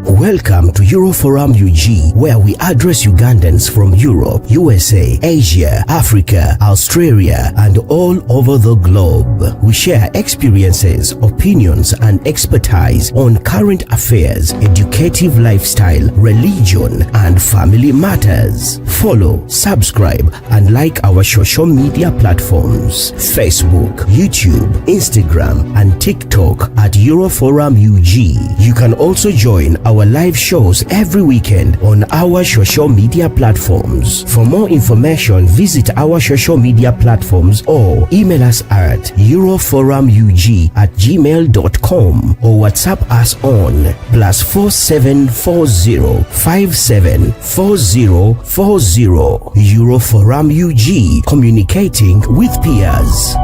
Welcome to Euroforum UG, where we address Ugandans from Europe, USA, Asia, Africa, Australia, and all over the globe. We share experiences, opinions, and expertise on current affairs, educative lifestyle, religion, and family matters. Follow, subscribe, and like our social media platforms: Facebook, YouTube, Instagram, and TikTok at Euroforum UG. You can also join our live shows every weekend on our social media platforms. For more information, visit our social media platforms or email us at euroforumug@gmail.com or WhatsApp us on +4740 574040. Euroforum UG, communicating with peers.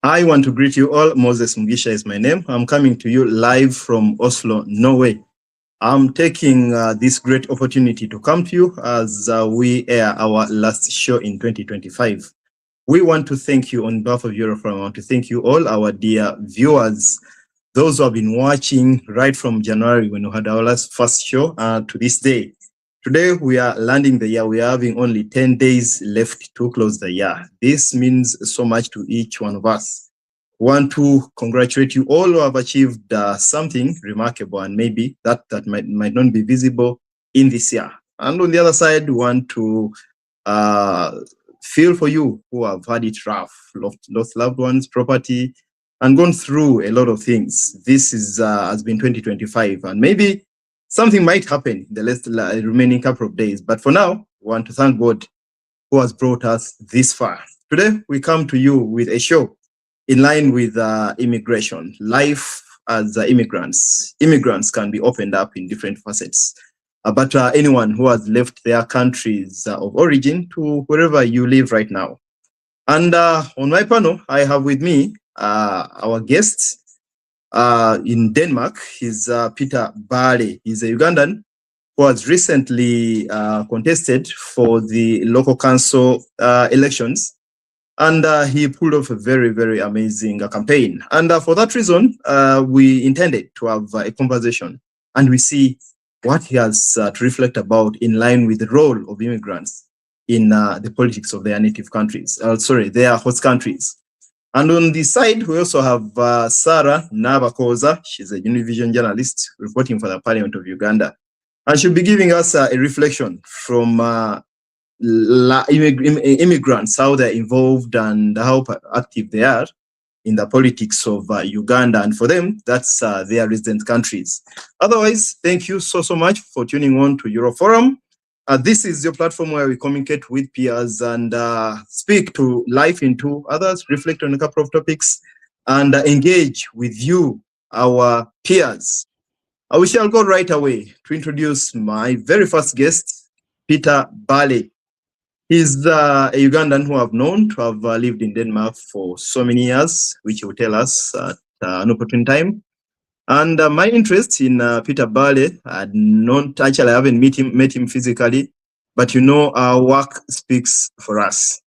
I want to greet you all. Moses Mugisha is my name. I'm coming to you live from Oslo, Norway. I'm taking this great opportunity to come to you as we air our last show in 2025. We want to thank you on behalf of Euroforum. I want to thank you all, our dear viewers, those who have been watching right from January when we had our last first show to this day. Today, we are landing the year. We are having only 10 days left to close the year. This means so much to each one of us. We want to congratulate you all who have achieved something remarkable, and maybe that might not be visible in this year. And on the other side, we want to feel for you who have had it rough, lost loved ones, property, and gone through a lot of things. This has been 2025, and maybe something might happen in the remaining couple of days. But for now, we want to thank God who has brought us this far. Today, we come to you with a show in line with immigration, life as immigrants. Immigrants can be opened up in different facets. But anyone who has left their countries of origin to wherever you live right now. And on my panel, I have with me our guest, in Denmark. He's Peter Bbaale. He's a Ugandan who has recently contested for the local council elections, and he pulled off a very, very amazing campaign. And for that reason, we intended to have a conversation, and we see what he has to reflect about in line with the role of immigrants in the politics of their native countries, their host countries. And on the side, we also have Sarah Nabakooza. She's a Univision journalist reporting for the Parliament of Uganda. And she'll be giving us a reflection from immigrants, how they're involved and how active they are in the politics of Uganda. And for them, that's their resident countries. Otherwise, thank you so much for tuning on to Euroforum. This is your platform where we communicate with peers and speak to life into others, reflect on a couple of topics, and engage with you, our peers. We shall go right away to introduce my very first guest, Peter Bbaale. He's a Ugandan who I've known to have lived in Denmark for so many years, which he will tell us at an opportune time. And my interest in Peter Bbaale, I haven't met him physically, but our work speaks for us.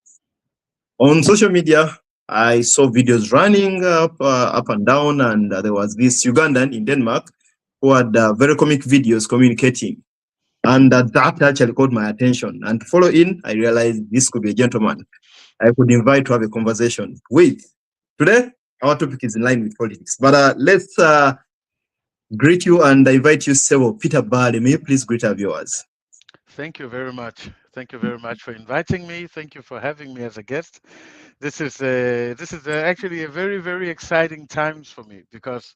On social media, I saw videos running up and down, and there was this Ugandan in Denmark who had very comic videos communicating. And that actually caught my attention. And to follow in, I realized this could be a gentleman I could invite to have a conversation with. Today, our topic is in line with politics. But let's greet you and invite you, Peter Bbaale. May you please greet our viewers? Thank you very much. Thank you very much for inviting me. Thank you for having me as a guest. This is actually a very, very exciting times for me, because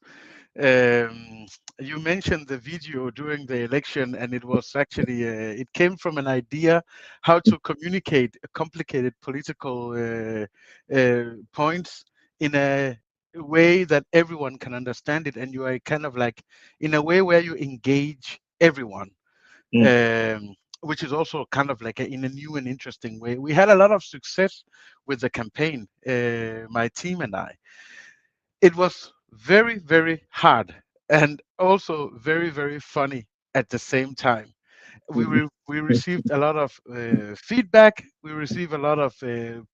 you mentioned the video during the election, and it was actually it came from an idea how to communicate complicated political points in a way that everyone can understand it, and you are kind of like in a way where you engage everyone, which is also kind of like in a new and interesting way. We had a lot of success with the campaign, my team and I. It was very, very hard and also very, very funny at the same time. we received a lot of feedback. We received a lot of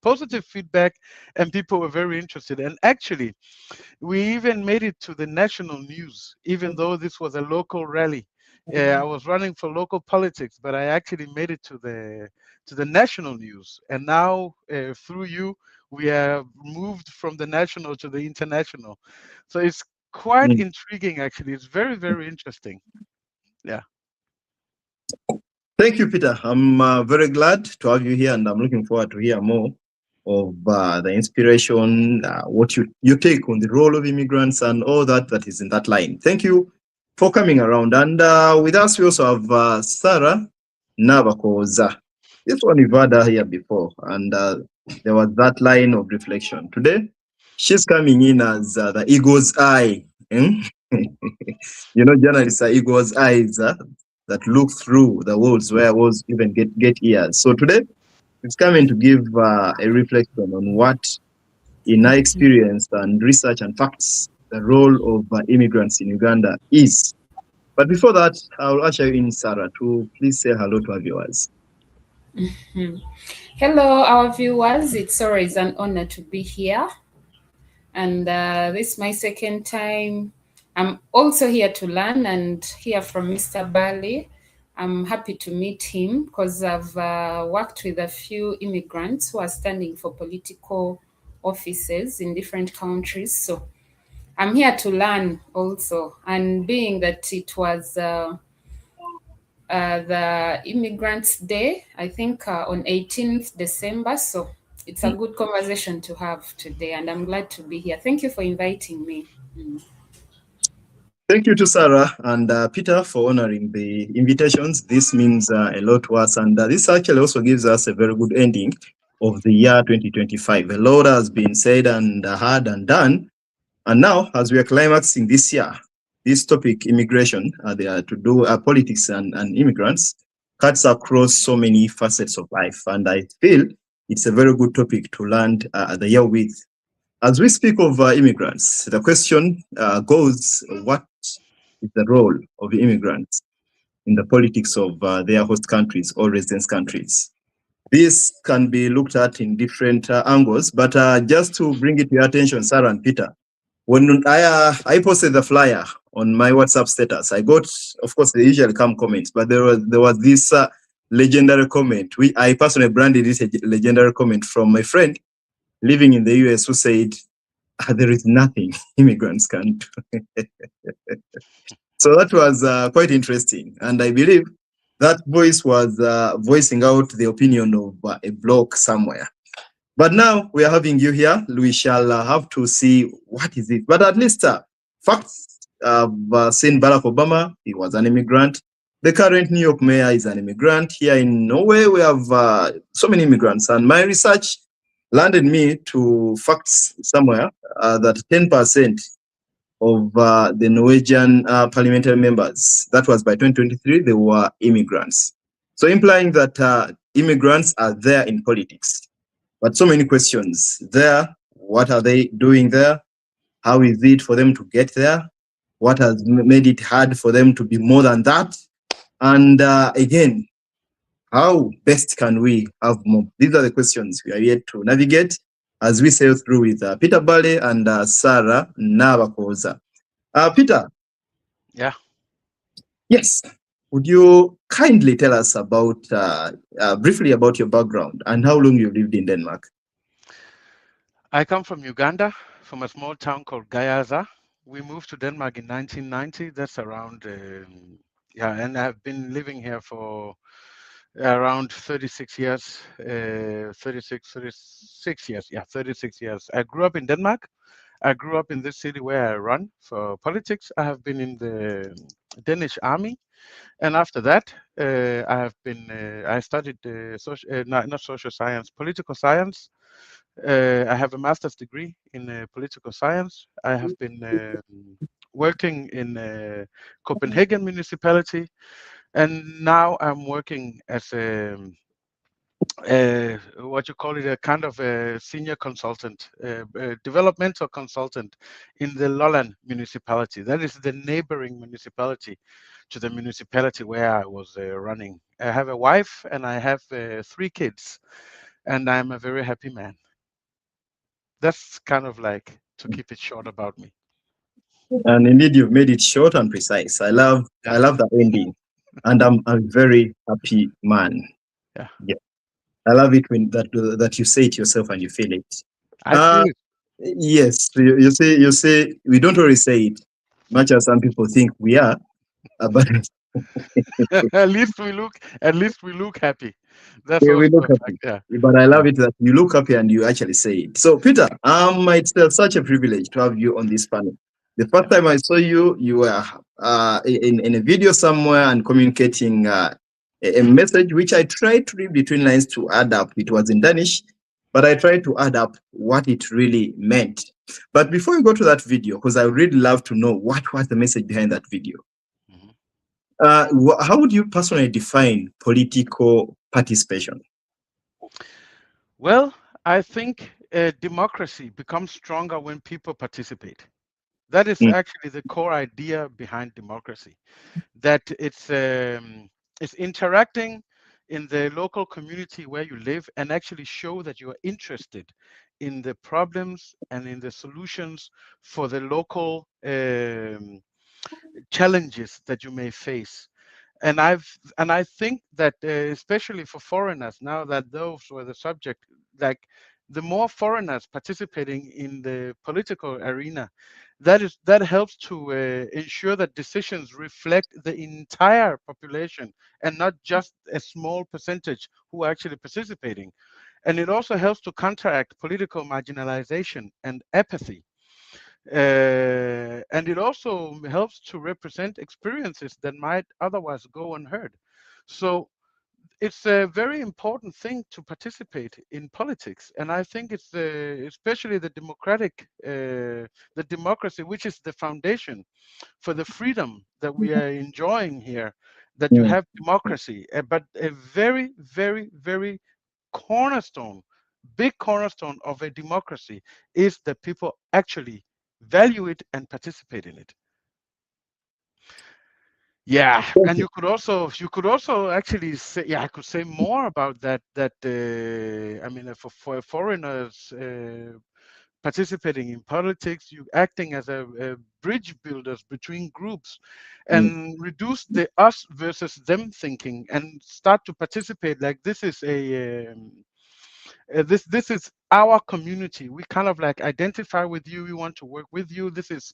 positive feedback, and people were very interested. And actually, we even made it to the national news, even though this was a local rally. I was running for local politics, but I actually made it to the national news. And now, through you, we have moved from the national to the international. So it's quite Mm. intriguing, actually. It's very, very interesting. Yeah. Thank you, Peter. I'm very glad to have you here, and I'm looking forward to hear more of the inspiration, what you take on the role of immigrants, and all that is in that line. Thank you for coming around. And with us, we also have Sarah Nabakooza. This one we've had her here before, and there was that line of reflection. Today, she's coming in as the eagle's eye. You know, journalists are eagle's eyes. That look through the walls where walls even get ears. So today, it's coming to give a reflection on what, in our experience and research and facts, the role of immigrants in Uganda is. But before that, I'll usher you in, Sarah, to please say hello to our viewers. Hello, our viewers. It's always an honor to be here. And this is my second time. I'm also here to learn and hear from Mr. Bbaale. I'm happy to meet him because I've worked with a few immigrants who are standing for political offices in different countries. So I'm here to learn also. And being that it was the Immigrants Day, I think on 18th December. So it's a good conversation to have today, and I'm glad to be here. Thank you for inviting me. Thank you to Sarah and Peter for honoring the invitations. This means a lot to us, and this actually also gives us a very good ending of the year 2025. A lot has been said and heard and done, and now, as we are climaxing this year, this topic, immigration, they are to do politics and immigrants, cuts across so many facets of life, and I feel it's a very good topic to land the year with. As we speak of immigrants, the question goes, what is the role of immigrants in the politics of their host countries or residence countries? This can be looked at in different angles, but just to bring it to your attention, Sarah and Peter, when I posted the flyer on my WhatsApp status, I got, of course, the usual come comments, but there was this legendary comment. I personally branded it a legendary comment from my friend living in the US who said, there is nothing immigrants can do. So that was quite interesting. And I believe that voice was voicing out the opinion of a blog somewhere. But now we are having you here. We shall have to see what is it. But at least facts have seen Barack Obama. He was an immigrant. The current New York mayor is an immigrant. Here in Norway, we have so many immigrants. And my research landed me to facts somewhere that 10% of the Norwegian parliamentary members, that was by 2023, they were immigrants. So implying that immigrants are there in politics. But so many questions there. What are they doing there? How is it for them to get there? What has made it hard for them to be more than that? And again, how best can we have more? These are the questions we are yet to navigate as we sail through with Peter Bbaale and Sarah Nabakooza. Peter. Yeah. Yes. Would you kindly tell us about briefly about your background and how long you've lived in Denmark? I come from Uganda, from a small town called Gayaza. We moved to Denmark in 1990. That's around, and I've been living here for around 36 years, 36 years. Yeah, 36 years. I grew up in Denmark. I grew up in this city where I run for politics. I have been in the Danish army. And after that, I studied not social science, political science. I have a master's degree in political science. I have been working in Copenhagen municipality, and now I'm working as a what you call it, a kind of a senior consultant, developmental consultant in the Lolland municipality. That is the neighboring municipality to the municipality where I was running. I have a wife and I have 3 kids, and I'm a very happy man. That's kind of like to keep it short about me. And indeed, you've made it short and precise. I love that ending, and I'm a very happy man. Yeah. Yeah. I love it when that you say it yourself and you feel it. I feel it. Yes, you say we don't always say it, much as some people think we are, but At least we look happy. That's yeah, we also look a fact. happy. Yeah. But I Yeah. love it that you look happy and you actually say it. So, Peter, it's such a privilege to have you on this panel. The first time I saw you, you were in a video somewhere and communicating a message which I tried to read between lines to add up. It was in Danish, but I tried to add up what it really meant. But before we go to that video, because I would really love to know what was the message behind that video. How would you personally define political participation? Well, I think democracy becomes stronger when people participate. That is actually the core idea behind democracy. That it's interacting in the local community where you live and actually show that you are interested in the problems and in the solutions for the local challenges that you may face. And I think that especially for foreigners, now that those were the subject, like the more foreigners participating in the political arena, that helps to ensure that decisions reflect the entire population and not just a small percentage who are actually participating. And it also helps to counteract political marginalization and apathy. And it also helps to represent experiences that might otherwise go unheard. So it's a very important thing to participate in politics, and I think it's especially the democracy, which is the foundation for the freedom that we are enjoying here. That you have democracy, but a very, very, very big cornerstone of a democracy is that people actually value it and participate in it. Yeah, and you could also actually say, yeah, I could say more about that. I mean, for foreigners participating in politics, you acting as a bridge builders between groups, and reduce the us versus them thinking, and start to participate like this is this is our community. We kind of like identify with you. We want to work with you. This is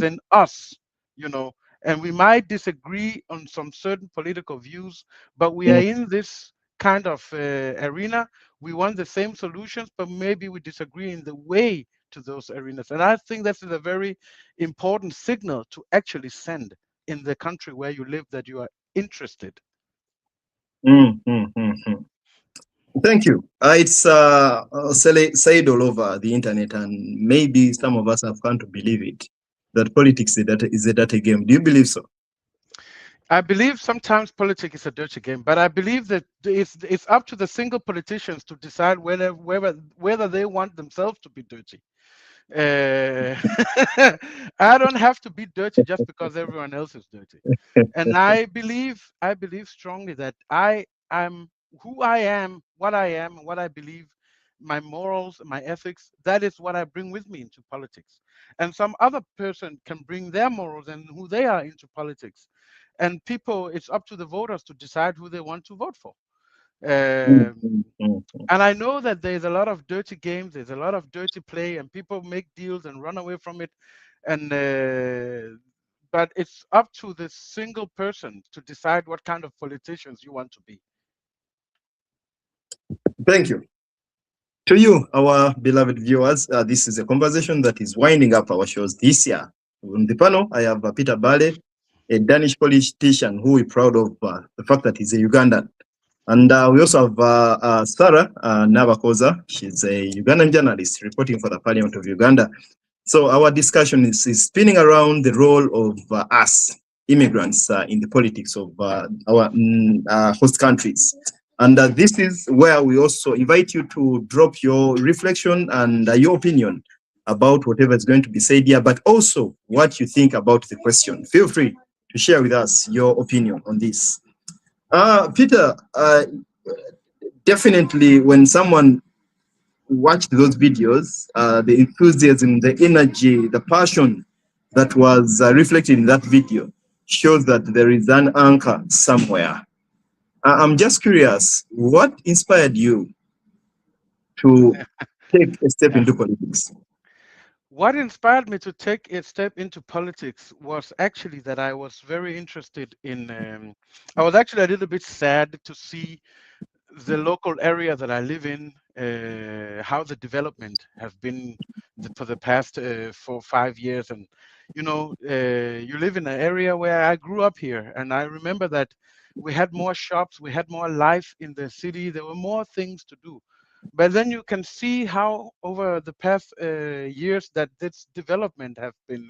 an us, you know. And we might disagree on some certain political views, but we are in this kind of arena. We want the same solutions, but maybe we disagree in the way to those arenas. And I think that's a very important signal to actually send in the country where you live, that you are interested. Thank you. It's said all over the internet, and maybe some of us have come to believe it, that politics is a dirty game. Do you believe so? I believe sometimes politics is a dirty game, but I believe that it's up to the single politicians to decide whether they want themselves to be dirty. I don't have to be dirty just because everyone else is dirty. And I believe strongly that I am who I am, what I am, what I believe, my morals, my ethics. That is what I bring with me into politics. And some other person can bring their morals and who they are into politics. And people, it's up to the voters to decide who they want to vote for. And I know that there's a lot of dirty games, there's a lot of dirty play, and people make deals and run away from it. And but it's up to the single person to decide what kind of politicians you want to be. Thank you. To you, our beloved viewers, this is a conversation that is winding up our shows this year. On the panel, I have Peter Bbaale, a Danish politician who is proud of the fact that he's a Ugandan. And we also have Sarah Nabakooza. She's a Ugandan journalist reporting for the Parliament of Uganda. So our discussion is spinning around the role of us, immigrants, in the politics of our host countries. And this is where we also invite you to drop your reflection and your opinion about whatever is going to be said here, but also what you think about the question. Feel free to share with us your opinion on this. Peter, definitely when someone watched those videos, the enthusiasm, the energy, the passion that was reflected in that video shows that there is an anchor somewhere. I'm just curious, what inspired you to take a step Yeah. into politics? What inspired me to take a step into politics was actually that I was very interested in. I was actually a little bit sad to see the local area that I live in, how the development has been for the past 4 or 5 years. And, you live in an area where I grew up here. And I remember that we had more shops, we had more life in the city, there were more things to do. But then you can see how over the past years that this development have been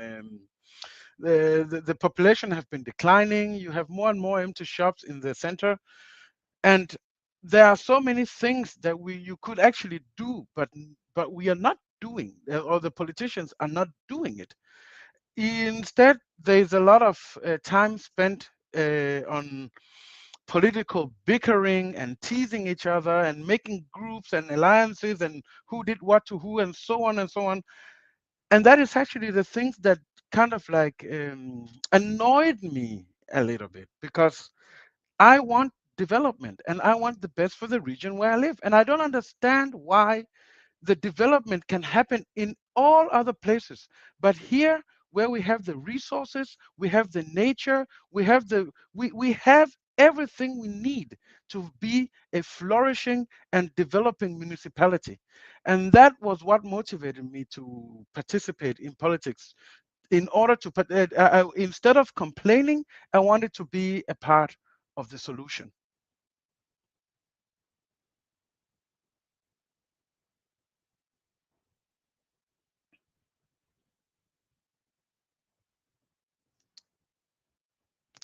the population have been declining. You have more and more empty shops in the center, and there are so many things that you could actually do, but we are not doing, or the politicians are not doing it. Instead, there's a lot of time spent on political bickering and teasing each other and making groups and alliances and who did what to who and so on and so on. And that is actually the things that kind of like annoyed me a little bit, because I want development and I want the best for the region where I live. And I don't understand why the development can happen in all other places. But here, where we have the resources, we have the nature, we have everything we need to be a flourishing and developing municipality. And that was what motivated me to participate in politics. In order to, instead of complaining, I wanted to be a part of the solution.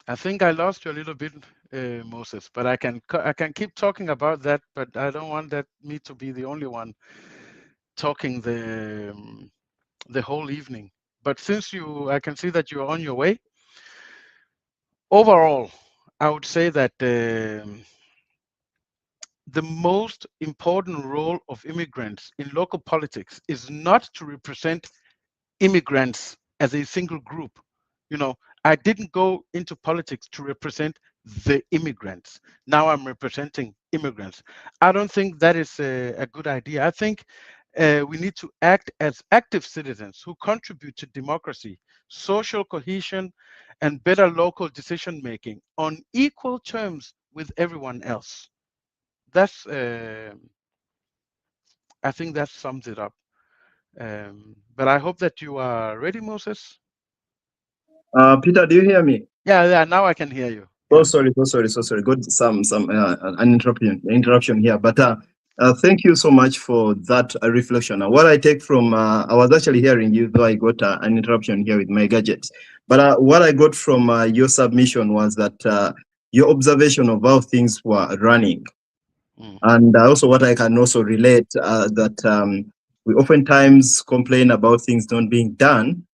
I think I lost you a little bit, Moses, but I can keep talking about that, but I don't want that me to be the only one talking the whole evening. But since I can see that you're on your way. Overall, I would say that the most important role of immigrants in local politics is not to represent immigrants as a single group. You know, I didn't go into politics to represent the immigrants. Now I'm representing immigrants. I don't think that is a good idea. I think we need to act as active citizens who contribute to democracy, social cohesion, and better local decision making on equal terms with everyone else. That's, I think that sums it up. But I hope that you are ready, Moses. Peter, do you hear me? Yeah, now I can hear you. Oh, Yeah. sorry. Got some an interruption here, but thank you so much for that reflection. What I take from I was actually hearing you, though I got an interruption here with my gadget. But what I got from your submission was that your observation of how things were running, and also what I can also relate that we oftentimes complain about things not being done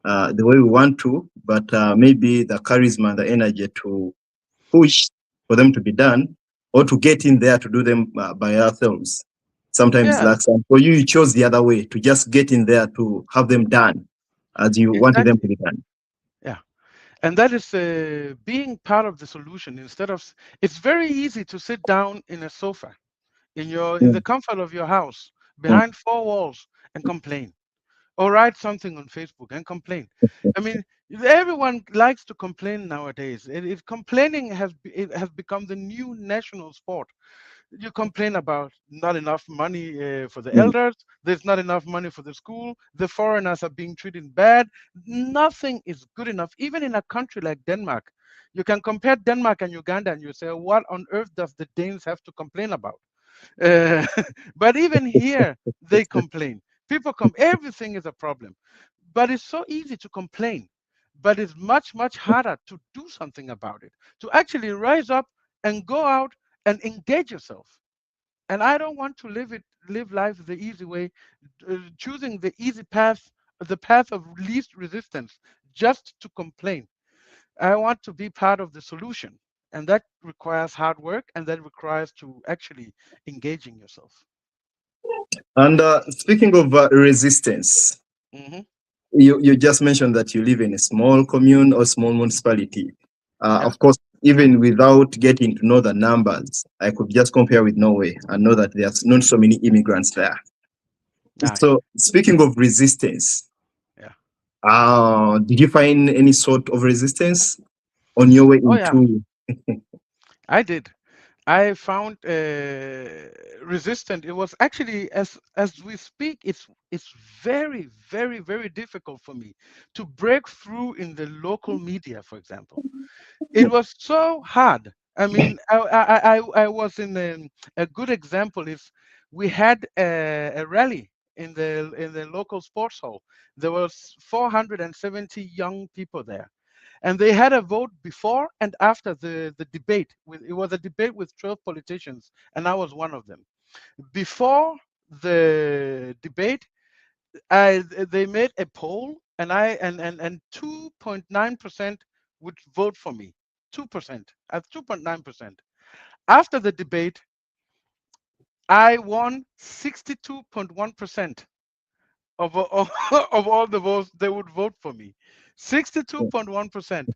the way we want to, but maybe the charisma and the energy to push for them to be done, or to get in there to do them by ourselves sometimes Yeah, lacks. And for you, you chose the other way, to just get in there to have them done as you wanted them to exactly. be done. Yeah. And that is being part of the solution instead of, it's very easy to sit down in a sofa in the Mm, comfort of your house mm, behind four walls and complain, or write something on Facebook and complain. I mean, everyone likes to complain nowadays. Complaining it has become the new national sport. You complain about not enough money for the mm. elders, there's not enough money for the school, the foreigners are being treated bad. Nothing is good enough. Even in a country like Denmark, you can compare Denmark and Uganda and you say, what on earth does the Danes have to complain about? uh, but even here they complain. People everything is a problem, but it's so easy to complain, but it's much harder to do something about it, to actually rise up and go out and engage yourself. And I don't want to live life the easy way, choosing the easy path, the path of least resistance, just to complain. I want to be part of the solution, and that requires hard work, and that requires to actually engaging yourself. And speaking of resistance, Hmm. you just mentioned that you live in a small commune or small municipality. Yeah. Of course, even without getting to know the numbers, I could just compare with Norway and know that there's not so many immigrants there. Aye. So, speaking of resistance, Yeah. did you find any sort of resistance on your way Oh yeah, into? I did. I found resistant. It was actually, as we speak, it's very, very, very difficult for me to break through in the local media, for example. It was so hard. I mean, I was in a good example is we had a rally in the local sports hall. There was 470 young people there, and they had a vote before and after the debate. It was a debate with 12 politicians, and I was one of them. Before the debate, they made a poll, and I and 2.9% would vote for me. 2% at 2.9%. After the debate, I won 62.1% of all the votes. They would vote for me. 62.1%.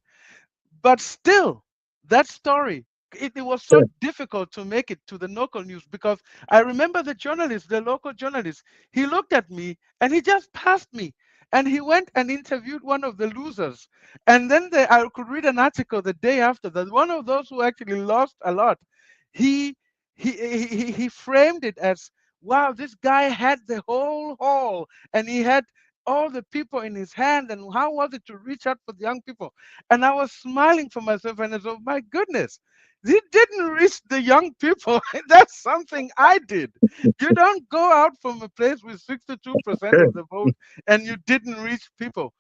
But still, that story, it was so difficult to make it to the local news, because I remember the journalist, the local journalist, he looked at me and he just passed me. And he went and interviewed one of the losers. And then I could read an article the day after that one of those who actually lost a lot, he he framed it as, wow, this guy had the whole hall and he had all the people in his hand, and how was it to reach out for the young people? And I was smiling for myself, and I thought, my goodness, he didn't reach the young people. That's something I did. You don't go out from a place with 62% of the vote and you didn't reach people.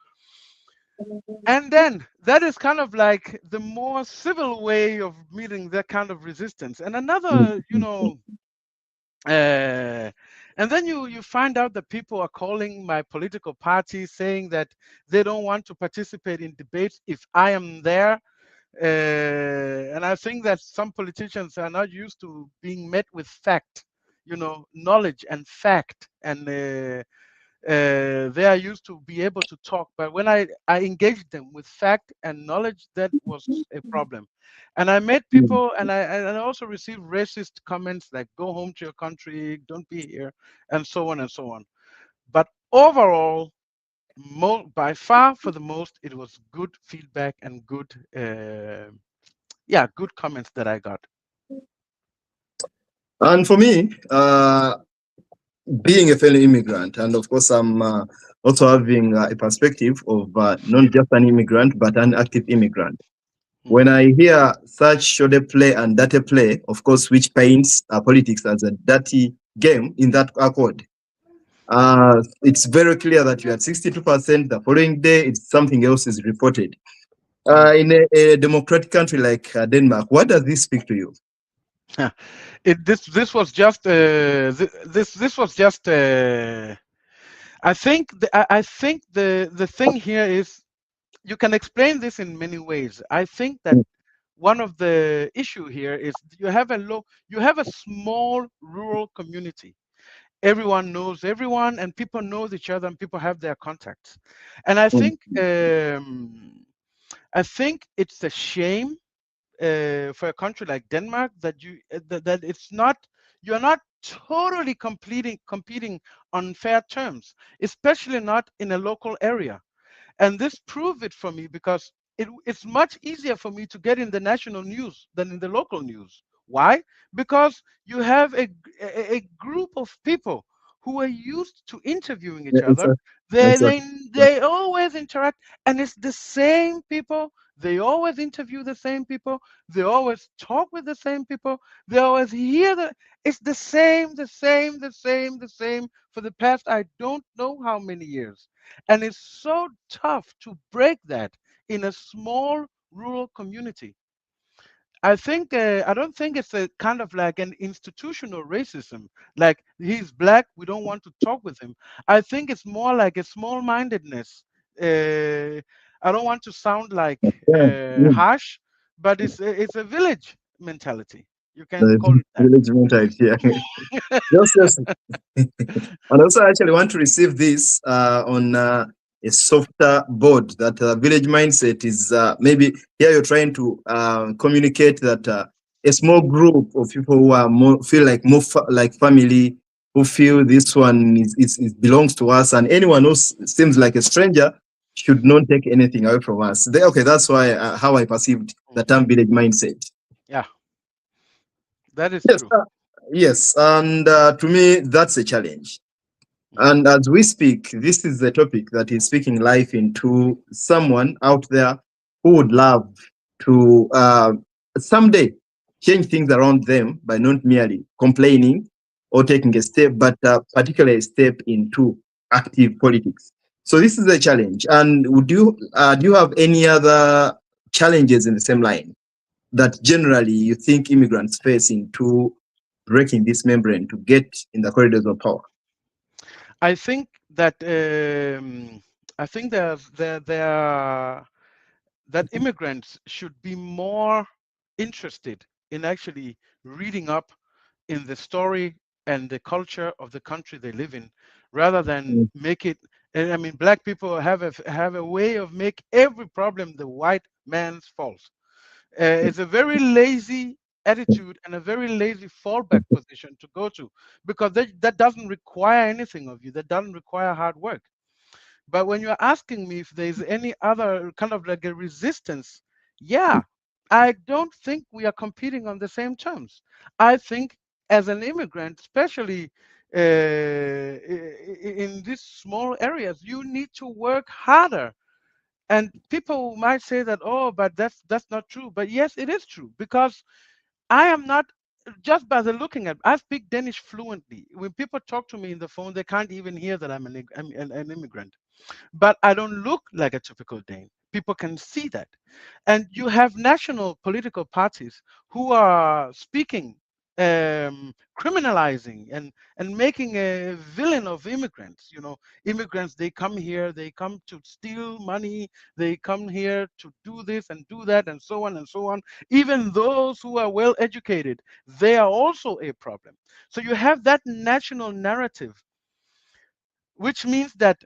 And then that is kind of like the more civil way of meeting that kind of resistance. And another, uh, and then you find out that people are calling my political party saying that they don't want to participate in debates if I am there. And I think that some politicians are not used to being met with fact, knowledge and fact, and they are used to be able to talk. But when I engaged them with fact and knowledge, that was a problem. And I met people, and I also received racist comments like "Go home to your country, don't be here," and so on and so on. But overall, by far for the most, it was good feedback and good, good comments that I got. And for me, being a fellow immigrant, and of course, I'm also having a perspective of not just an immigrant, but an active immigrant. When Mhm. I hear such shoulder play and dirty play, of course, which paints politics as a dirty game in that accord, it's very clear that you had 62%. The following day, it's something else is reported. Mm. In a democratic country like Denmark, what does this speak to you? This was just this was just I think the thing here is, you can explain this in many ways. I think that one of the issue here is you have a small rural community. Everyone knows everyone, and people know each other, and people have their contacts. And I think it's a shame for a country like Denmark that that it's not, you're not totally competing on fair terms, especially not in a local area. And this proved it for me, because it's much easier for me to get in the national news than in the local news. Why? Because you have a group of people who are used to interviewing each Yeah, other. They, they, exactly. they always interact, and it's the same people. They always interview the same people. They always talk with the same people. They always hear it's the same, the same, the same, the same for the past, I don't know how many years. And it's so tough to break that in a small rural community. I don't think it's a kind of like an institutional racism. Like he's black, we don't want to talk with him. I think it's more like a small-mindedness. Uh, I don't want to sound like Yeah. Mm. harsh, but it's a village mentality. You can The call it that. village mentality. Yeah. Just, just, and also I actually want to receive this on a softer board. That village mindset is maybe here you're trying to communicate that a small group of people who are more feel like more like family, who feel this one is belongs to us, and anyone who seems like a stranger should not take anything away from us. Okay, that's why how I perceived the term village mindset. Yeah, that is Yes, true. yes, and to me that's a challenge. Mhm. And as we speak, this is the topic that is speaking life into someone out there who would love to someday change things around them by not merely complaining or taking a step, but particularly a step into active politics. So this is a challenge. And would you do you have any other challenges in the same line that generally you think immigrants face into breaking this membrane to get in the corridors of power? I think that I think there that immigrants should be more interested in actually reading up in the story and the culture of the country they live in, rather than Mm. make it. And I mean, black people have a way of make every problem the white man's fault. It's a very lazy attitude and a very lazy fallback position to go to, because that doesn't require anything of you. That doesn't require hard work. But when you're asking me if there's any other kind of like a resistance, yeah, I don't think we are competing on the same terms. I think as an immigrant, especially in these small areas, you need to work harder. And people might say that, oh, but that's not true. But yes, it is true, because I am not, just by the looking at, I speak Danish fluently. When people talk to me in the phone, they can't even hear that I'm an immigrant, but I don't look like a typical Dane. People can see that. And you have national political parties who are speaking, criminalizing and making a villain of immigrants. You know, immigrants, they come here, they come to steal money, they come here to do this and do that, and so on and so on. Even those who are well educated, they are also a problem. So you have that national narrative, which means that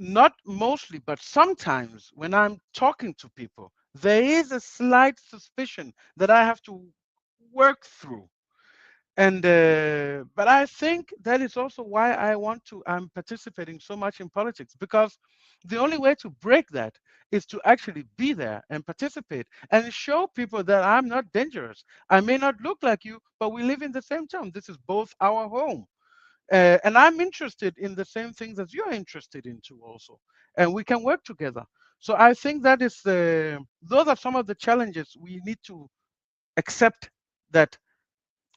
not mostly, but sometimes when I'm talking to people, there is a slight suspicion that I have to work through. And but I think that is also why I'm participating so much in politics, because the only way to break that is to actually be there and participate and show people that I'm not dangerous. I may not look like you, but we live in the same town. This is both our home, and I'm interested in the same things that you're interested in too, also, and we can work together. So I think that is those are some of the challenges we need to accept, that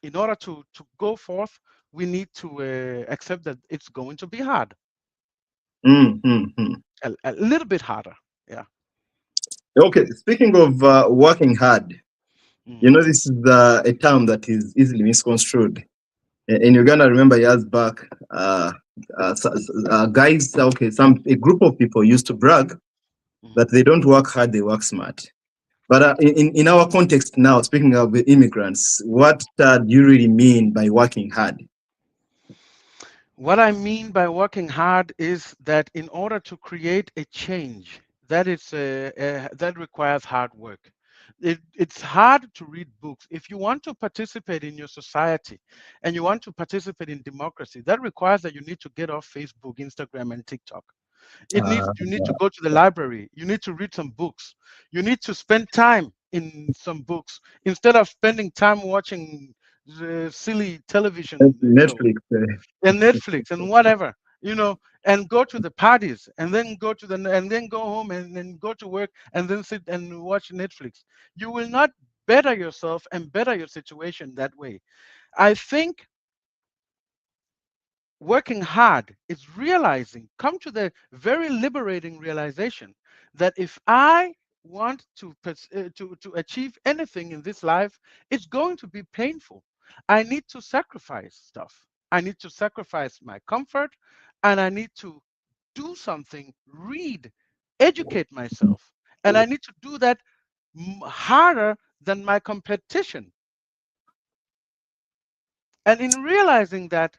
in order to go forth, we need to accept that it's going to be hard, Mm, mm, mm. a little bit harder. Yeah. Okay, speaking of working hard, you Mhm. know, this is a term that is easily misconstrued. In Uganda, remember years back, guys, okay, a group of people used to brag Mhm. that they don't work hard, they work smart. But in our context now, speaking of the immigrants, what do you really mean by working hard? What I mean by working hard is that in order to create a change, that requires hard work. It's hard to read books. If you want to participate in your society and you want to participate in democracy, that requires that you need to get off Facebook, Instagram, and TikTok. Uh, You need to go to the library. You need to read some books. You need to spend time in some books instead of spending time watching silly television shows Netflix. and Netflix and whatever, you know, and go to the parties and then and then go home and then go to work and then sit and watch Netflix. You will not better yourself and better your situation that way. I think working hard is come to the very liberating realization that if I want to achieve anything in this life, it's going to be painful. I need to sacrifice stuff. I need to sacrifice my comfort, and I need to do something, read, educate myself. And I need to do that harder than my competition. And in realizing that,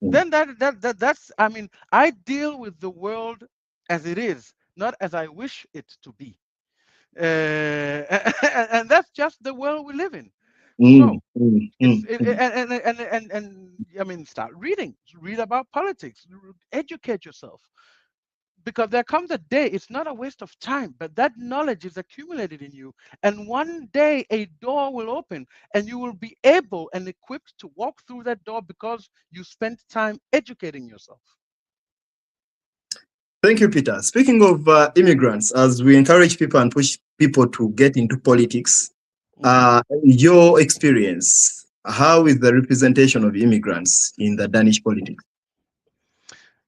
then that's, I mean, I deal with the world as it is, not as I wish it to be. And that's just the world we live in. So and I mean, start reading, read about politics, educate yourself, because there comes a day, it's not a waste of time, but that knowledge is accumulated in you, and one day a door will open and you will be able and equipped to walk through that door because you spent time educating yourself. Thank you, Peter. Speaking of immigrants, as we encourage people and push people to get into politics, your experience, how is the representation of immigrants in the Danish politics?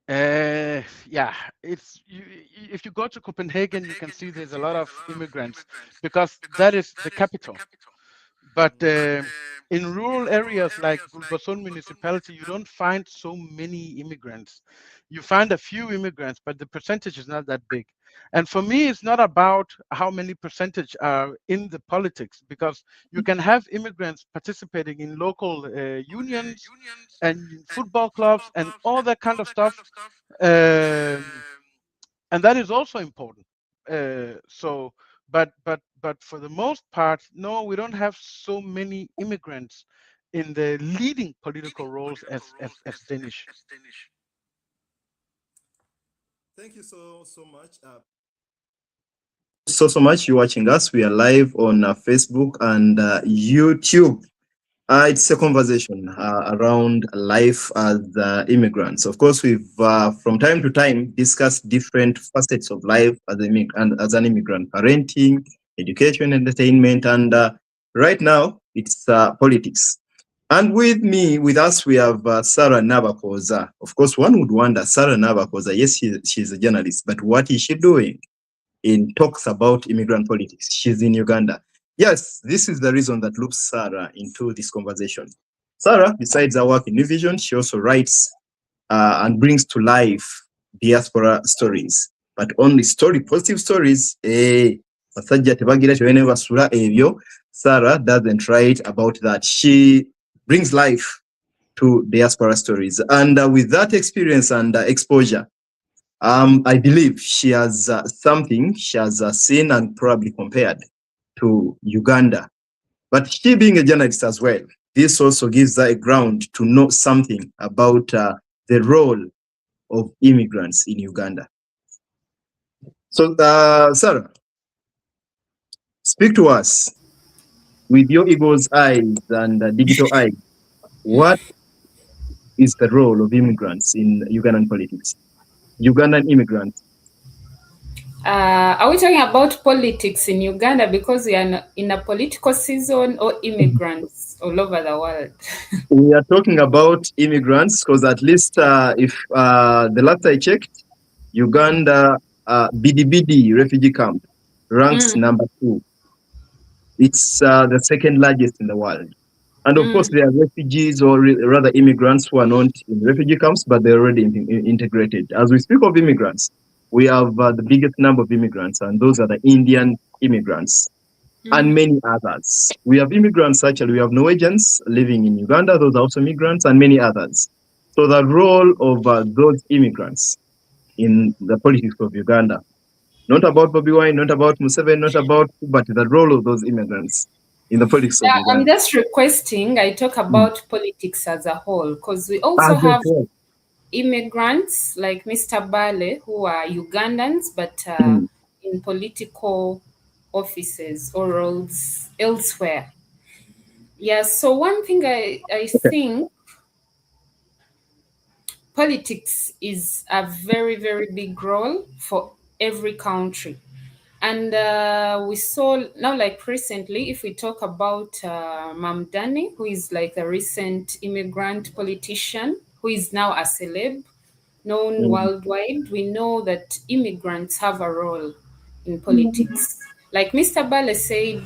Yeah, it's if you go to Copenhagen, you can see there's a lot of immigrants because that is the capital. But in rural areas like Guldborgsund municipality, you don't find so many immigrants. You find a few immigrants, but the percentage is not that big. And for me, it's not about how many percentage are in the politics, because you can have immigrants participating in local unions and football clubs and all that kind of stuff. And that is also important. But for the most part, no, we don't have so many immigrants in the leading political roles as Danish. Thank you so much. So much. You're watching us. We are live on Facebook and YouTube. It's a conversation around life as immigrants. Of course, we've from time to time discussed different facets of life as an immigrant: parenting, education, entertainment, and right now it's politics. And with us, we have Sarah Nabakooza. Of course, one would wonder, Sarah Nabakooza, yes, she's a journalist, but what is she doing in talks about immigrant politics? She's in Uganda. Yes, this is the reason that loops Sarah into this conversation. Sarah, besides her work in New Vision, she also writes and brings to life diaspora stories, but only positive stories. Sarah doesn't write about that. She brings life to diaspora stories. And with that experience and exposure, I believe she has something she has seen and probably compared to Uganda. But she being a journalist as well, this also gives her a ground to know something about the role of immigrants in Uganda. So, Sarah, speak to us with your eagle's eyes and digital eyes. What is the role of immigrants in Ugandan politics? Ugandan immigrants. Are we talking about politics in Uganda because we are in a political season, or immigrants all over the world? We are talking about immigrants because at least if the last I checked, Uganda Bbaale refugee camp ranks number 2. It's the second largest in the world. And of course, there are refugees, or rather immigrants, who are not in refugee camps, but they're already integrated. As we speak of immigrants, we have the biggest number of immigrants, and those are the Indian immigrants and many others. We have immigrants, actually, we have Norwegians living in Uganda, those are also immigrants, and many others. So the role of those immigrants in the politics of Uganda, not about Bobby Wine, not about Museveni, not about, but the role of those immigrants in the politics of Uganda. I'm just requesting I talk about politics as a whole, because we also have immigrants like Mr. Bbaale who are Ugandans, but in political offices or roles elsewhere. Yeah, so one thing I think politics is a very, very big role for every country. And we saw now, like recently, if we talk about Mamdani, who is like a recent immigrant politician, who is now a celeb, known worldwide, we know that immigrants have a role in politics. like Mr. Bbaale said,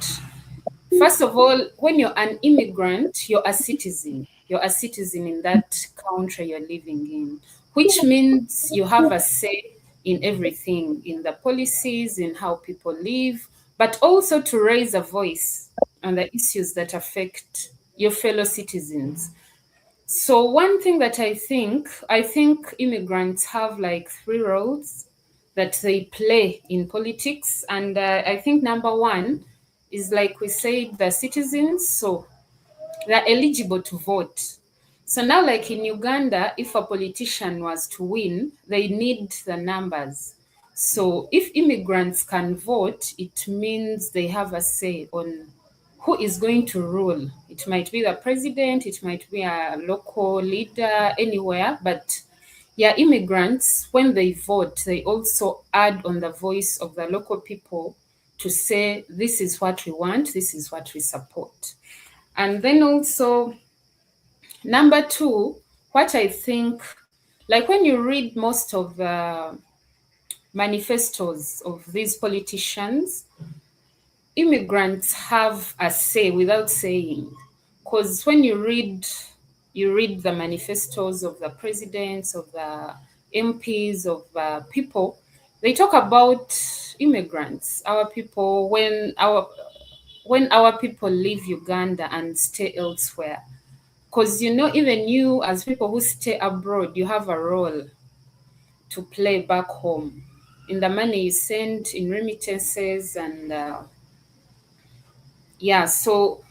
first of all, when you're an immigrant, you're a citizen. You're a citizen in that country you're living in, which means you have a say in everything, in the policies, in how people live, but also to raise a voice on the issues that affect your fellow citizens. So one thing that I think immigrants have like 3 roles that they play in politics. And I think number one is, like we said, the citizens. So they're eligible to vote. So now, like in Uganda, if a politician was to win, they need the numbers. So if immigrants can vote, it means they have a say on who is going to rule. It might be the president, it might be a local leader, anywhere, but yeah, immigrants, when they vote, they also add on the voice of the local people to say, this is what we want, this is what we support. And then also, number 2, what I think, like when you read most of the manifestos of these politicians, immigrants have a say without saying. Because when you read the manifestos of the presidents, of the MPs, of people, they talk about immigrants, our people, when our people leave Uganda and stay elsewhere. Because, even you, as people who stay abroad, you have a role to play back home in the money you send, in remittances, and yeah. So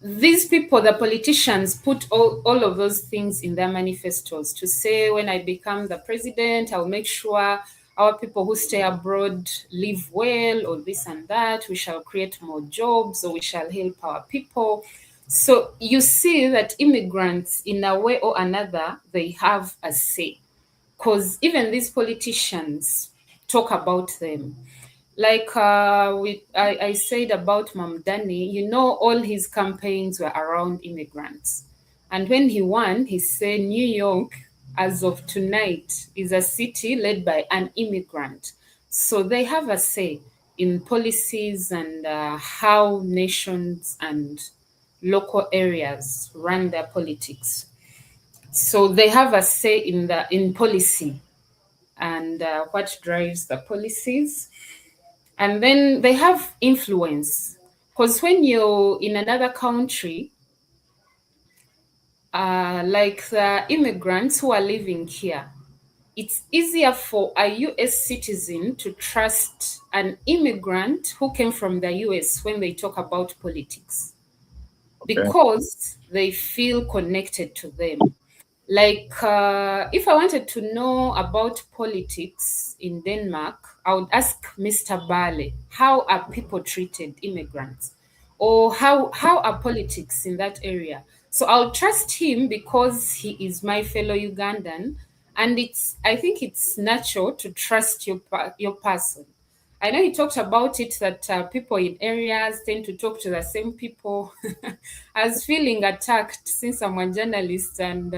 these people, the politicians, put all of those things in their manifestos to say, when I become the president, I'll make sure our people who stay abroad live well, or this and that. We shall create more jobs, or we shall help our people. So you see that immigrants, in a way or another, they have a say, because even these politicians talk about them. Like I said about Mamdani, all his campaigns were around immigrants. And when he won, he said New York, as of tonight, is a city led by an immigrant. So they have a say in policies and how nations and local areas run their politics. So they have a say in policy and what drives the policies. And then they have influence, because when you're in another country, like the immigrants who are living here, it's easier for a US citizen to trust an immigrant who came from the US when they talk about politics, because they feel connected to them. Like, if I wanted to know about politics in Denmark, I would ask Mr. Bbaale, how are people treated, immigrants? Or how are politics in that area? So I'll trust him because he is my fellow Ugandan. And I think it's natural to trust your person. I know he talked about it, that people in areas tend to talk to the same people. I was feeling attacked since I'm a journalist, and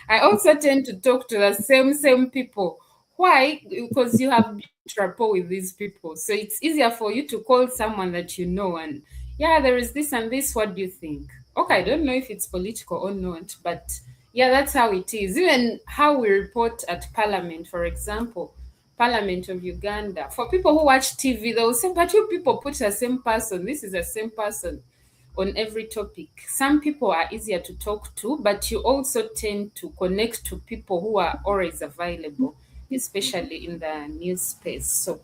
I also tend to talk to the same people. Why? Because you have rapport with these people. So it's easier for you to call someone that you know and, yeah, there is this and this. What do you think? Okay, I don't know if it's political or not, but yeah, that's how it is. Even how we report at Parliament, for example. Parliament of Uganda. For people who watch TV, they'll say, but you people put the same person. This is the same person on every topic. Some people are easier to talk to, but you also tend to connect to people who are always available, especially in the news space. So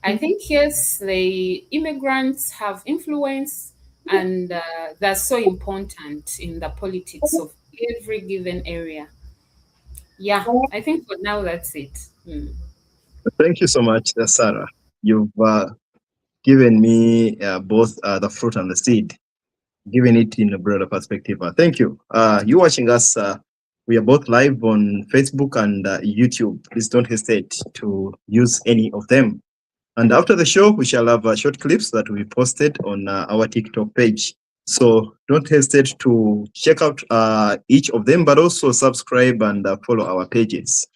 I think, yes, the immigrants have influence, and they're so important in the politics of every given area. Yeah, I think for now, that's it. Thank you so much, Sarah. You've given me both the fruit and the seed, given it in a broader perspective. Thank you. You watching us, we are both live on Facebook and YouTube. Please don't hesitate to use any of them. And after the show, we shall have short clips that we posted on our TikTok page. So don't hesitate to check out each of them, but also subscribe and follow our pages.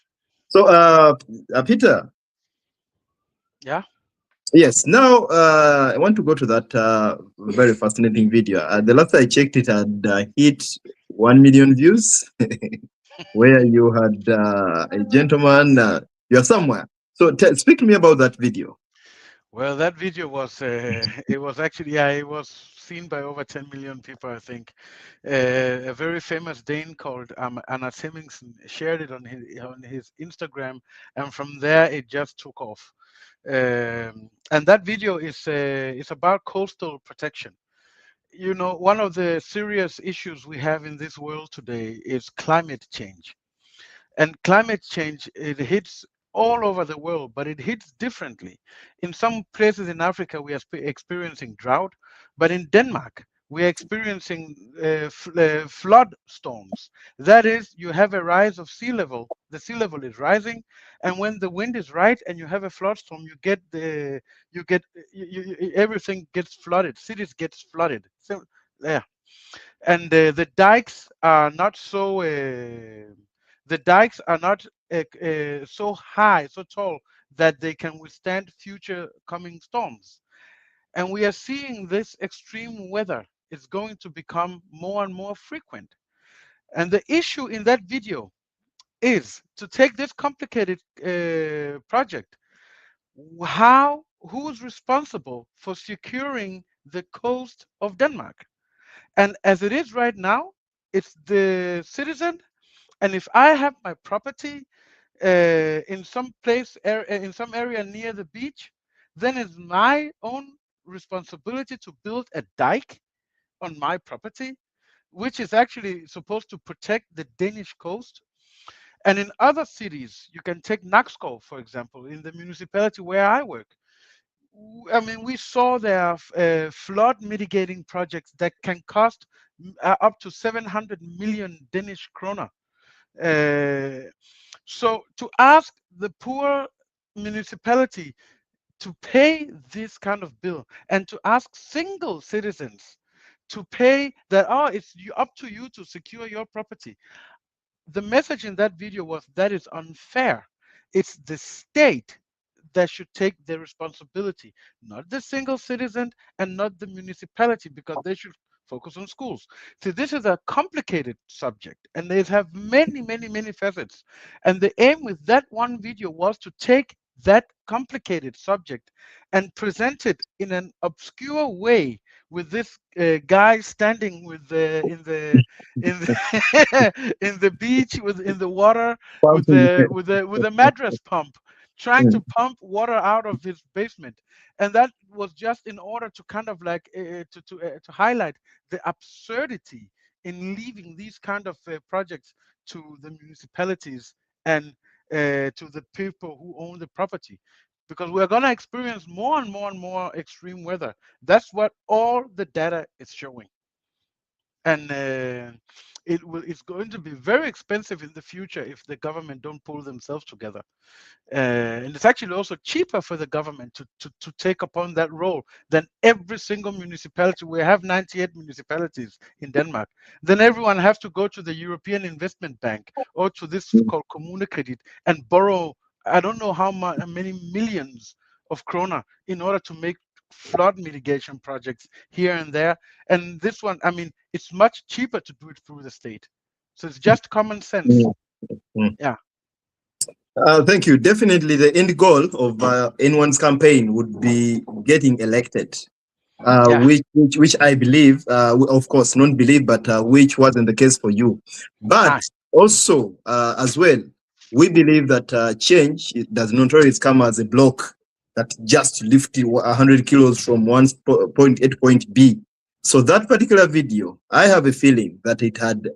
So, Peter. Yeah. Yes. Now, I want to go to that very fascinating video. The last I checked, it had hit 1 million views, where you had a gentleman. You're somewhere. So, speak to me about that video. Well, that video was it was actually, yeah, it was seen by over 10 million people, I think. A very famous Dane called Anna Hemmingsen shared it on his Instagram, and from there it just took off. And that video is about coastal protection. You know, one of the serious issues we have in this world today is climate change. And climate change, it hits all over the world, but it hits differently. In some places in Africa, we are experiencing drought, but in Denmark, we are experiencing flood storms. That is, you have a rise of sea level. The sea level is rising, and when the wind is right, and you have a flood storm, everything gets flooded. Cities gets flooded. So, yeah, and the dikes are not so high, so tall that they can withstand future coming storms. And we are seeing this extreme weather is going to become more and more frequent. And the issue in that video is to take this complicated project. Who's responsible for securing the coast of Denmark? And as it is right now, it's the citizen. And if I have my property in some in some area near the beach, then it's my own responsibility to build a dike on my property, which is actually supposed to protect the Danish coast. And in other cities, you can take Nakskov, for example, in the municipality where I work. I mean, we saw there flood mitigating projects that can cost up to 700 million Danish kroner. So to ask the poor municipality to pay this kind of bill, and to ask single citizens to pay that, oh, it's up to you to secure your property. The message in that video was that is unfair. It's the state that should take the responsibility, not the single citizen and not the municipality, because they should focus on schools. So this is a complicated subject, and they have many, many, many facets. And the aim with that one video was to take that complicated subject and present it in an obscure way, with this guy standing with the in the in the beach, with in the water, Pumping. with a mattress pump, trying to pump water out of his basement. And that was just in order to kind of like to highlight the absurdity in leaving these kind of projects to the municipalities and to the people who own the property, because we're going to experience more and more and more extreme weather. That's what all the data is showing. And it's going to be very expensive in the future if the government don't pull themselves together. And it's actually also cheaper for the government to take upon that role than every single municipality. We have 98 municipalities in Denmark. Then everyone have to go to the European Investment Bank or to this called Kommunekredit and borrow, I don't know how many millions of kroner in order to make flood mitigation projects here and there. And this one, I mean, it's much cheaper to do it through the state. So it's just common sense. Yeah. Thank you. Definitely, the end goal of anyone's campaign would be getting elected, which I believe, of course, not believe, but which wasn't the case for you. But also, as well, we believe that change does not always come as a block that just lift 100 kilos from one point A to point B. So that particular video, I have a feeling that it had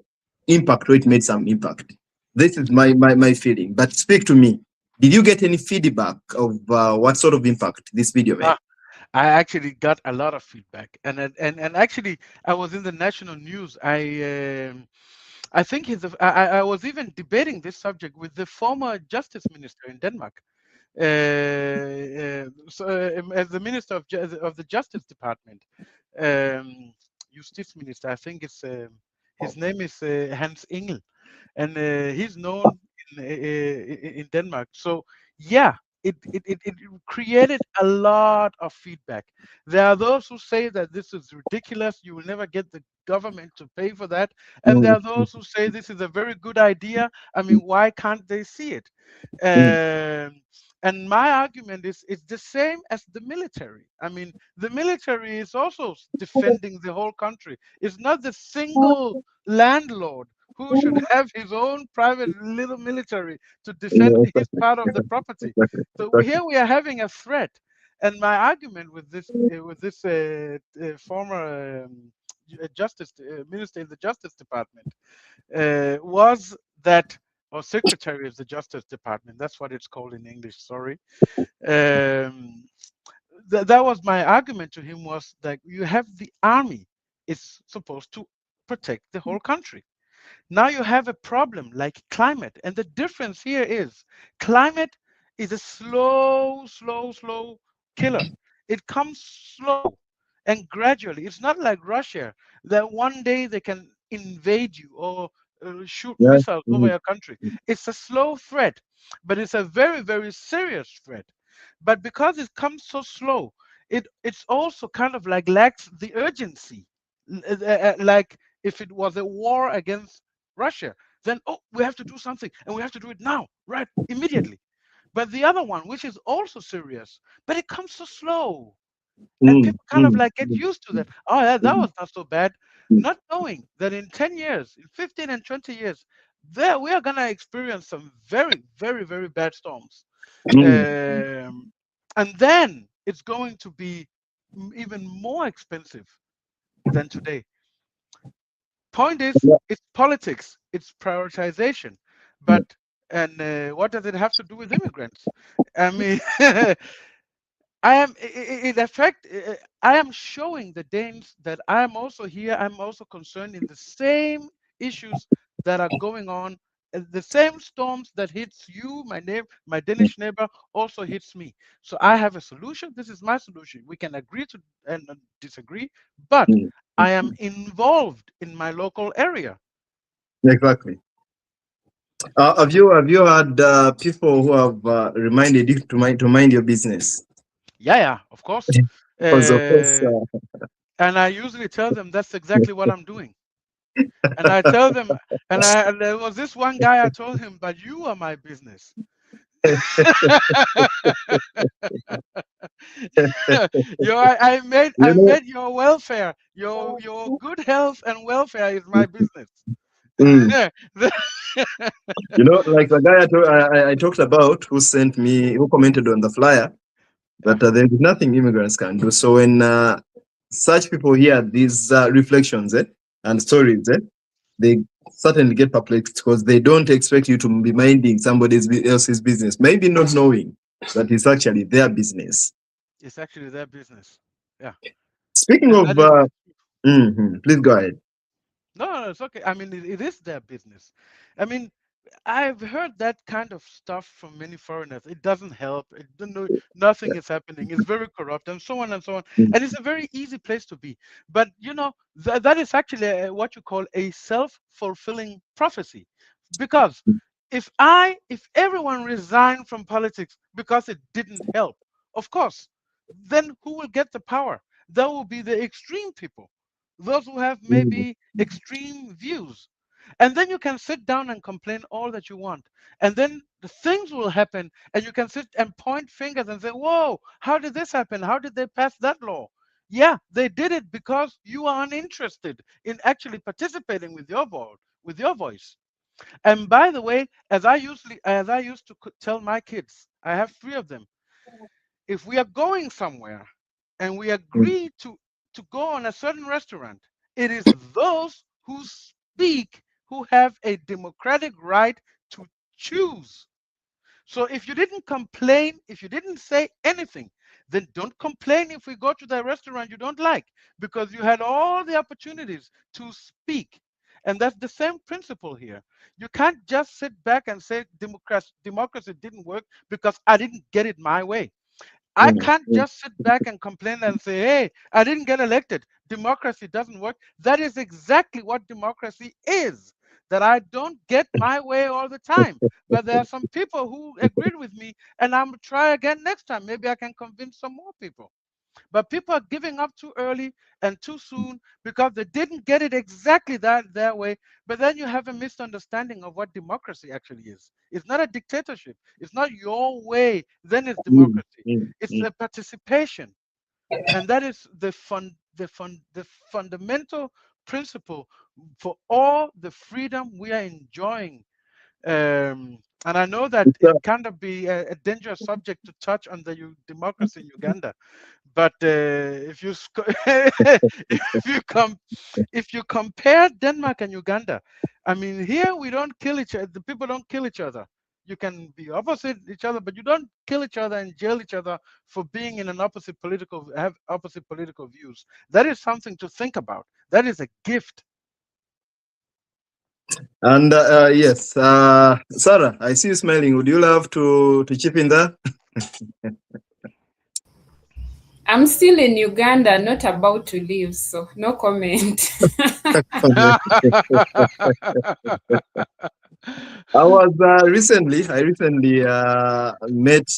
impact, or it made some impact. This is my feeling. But speak to me. Did you get any feedback of what sort of impact this video made? I actually got a lot of feedback, and actually, I was in the national news. I think I was even debating this subject with the former justice minister in Denmark. As the minister of the Justice Department, Justice Minister, I think it's his name is Hans Engel, and he's known in Denmark. So yeah, it created a lot of feedback. There are those who say that this is ridiculous, you will never get the government to pay for that, and there mm, are those who say this is a very good idea. I mean, why can't they see it? mm. And my argument is it's the same as the military. I mean, the military is also defending the whole country. It's not the single landlord who should have his own private little military to defend Yeah, his exactly, part of the property. exactly, So exactly. here we are having a threat, and my argument with this former justice minister in the Justice Department was that, or Secretary of the Justice Department, that's what it's called in English. Sorry. Um, that was my argument to him, was that you have the army is supposed to protect the whole country. Now you have a problem like climate, and the difference here is climate is a slow killer. It comes slow and gradually. It's not like Russia that one day they can invade you or shoot Yeah. missiles over Mm, your country. It's a slow threat, but it's a very serious threat. But because it comes so slow, it's also kind of like lacks the urgency. Like if it was a war against Russia, then oh, we have to do something and we have to do it now, right, immediately. But the other one, which is also serious, but it comes so slow, and mm, people kind of mm, like get mm, used to that. Oh, that mm, was not so bad, mm, not knowing that in 10 years, in 15 and 20 years, there we are gonna experience some very bad storms, mm. um, and then it's going to be even more expensive than today. Point is, Yeah, it's politics, it's prioritization. yeah. But and what does it have to do with immigrants? I mean, I am in effect, I am showing the Danes that I am also here. I'm also concerned in the same issues that are going on. The same storms that hits you, my Danish neighbor, also hits me. So I have a solution. This is my solution. We can agree to and disagree, but Mm, I am involved in my local area. exactly. Have you had people who have reminded you to mind your business? Yeah, of course. Because of course, And I usually tell them that's exactly what I'm doing. And I tell them, and there was this one guy I told him, but you are my business. I you know, made your welfare, your good health and welfare is my business. mm, like the guy I talked about who sent me, who commented on the flyer Yeah, that there is nothing immigrants can do. So when such people hear these reflections and stories, they certainly get perplexed because they don't expect you to be minding somebody else's business, maybe not knowing that it's actually their business. it's actually their business. Yeah, Speaking and of, that is please go ahead. no, it's okay. I mean, it is their business. I mean, I've heard that kind of stuff from many foreigners. It doesn't help. It don't know, nothing is happening. It's very corrupt, and so on and so on. Mm, And it's a very easy place to be. But that is actually what you call a self-fulfilling prophecy, because if everyone resigned from politics because it didn't help, of course, then who will get the power? That will be the extreme people, those who have mm, maybe extreme views, and then you can sit down and complain all that you want. And then the things will happen, and you can sit and point fingers and say, whoa, how did this happen? How did they pass that law? Yeah, they did it because you are uninterested in actually participating with your voice. And by the way, as I used to tell my kids, I have three of them. If we are going somewhere and we mm, agree to go on a certain restaurant, it is those who speak who have a democratic right to choose. So if you didn't complain, if you didn't say anything, then don't complain if we go to the restaurant you don't like, because you had all the opportunities to speak. And that's the same principle here. You can't just sit back and say democracy didn't work because I didn't get it my way. I mm, can't mm, just sit back and complain and say, hey, I didn't get elected. Democracy doesn't work. That is exactly what democracy is. that I don't get my way all the time. But there are some people who agreed with me, and I'm gonna try again next time. Maybe I can convince some more people. But people are giving up too early and too soon because they didn't get it exactly their way. But then you have a misunderstanding of what democracy actually is. It's not a dictatorship. It's not your way. Then it's democracy. It's the participation, and that is the fundamental principle for all the freedom we are enjoying. And I know that it kind of be a dangerous subject to touch on the democracy in Uganda, but if you if you compare Denmark and Uganda, I mean, here we don't kill each other. The people don't kill each other. You can be opposite each other, but you don't kill each other and jail each other for being in an have opposite political views. That is something to think about. That is a gift. And yes, Sarah, I see you smiling. Would you love to chip in there? I'm still in Uganda, not about to leave, so no comment. I recently met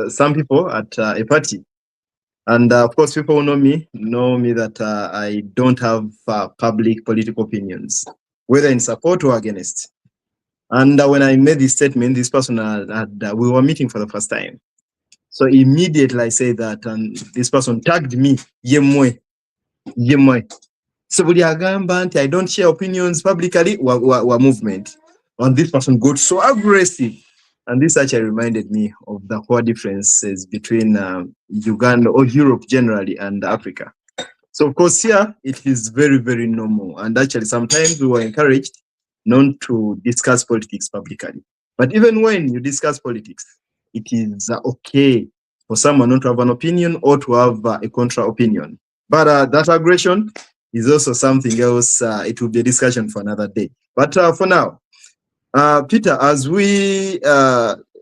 some people at a party. And of course, people who know me that I don't have public political opinions, whether in support or against. And when I made this statement, this person we were meeting for the first time. So immediately I say that, and this person tagged me, yemwe. So I don't share opinions publicly, wa movement. And this person got so aggressive. And this actually reminded me of the core differences between Uganda or Europe generally and Africa. So of course here, it is very, very normal. And actually sometimes we were encouraged not to discuss politics publicly. But even when you discuss politics, it is okay for someone not to have an opinion or to have a contra opinion. But that aggression is also something else. It will be a discussion for another day. But for now, Peter, as we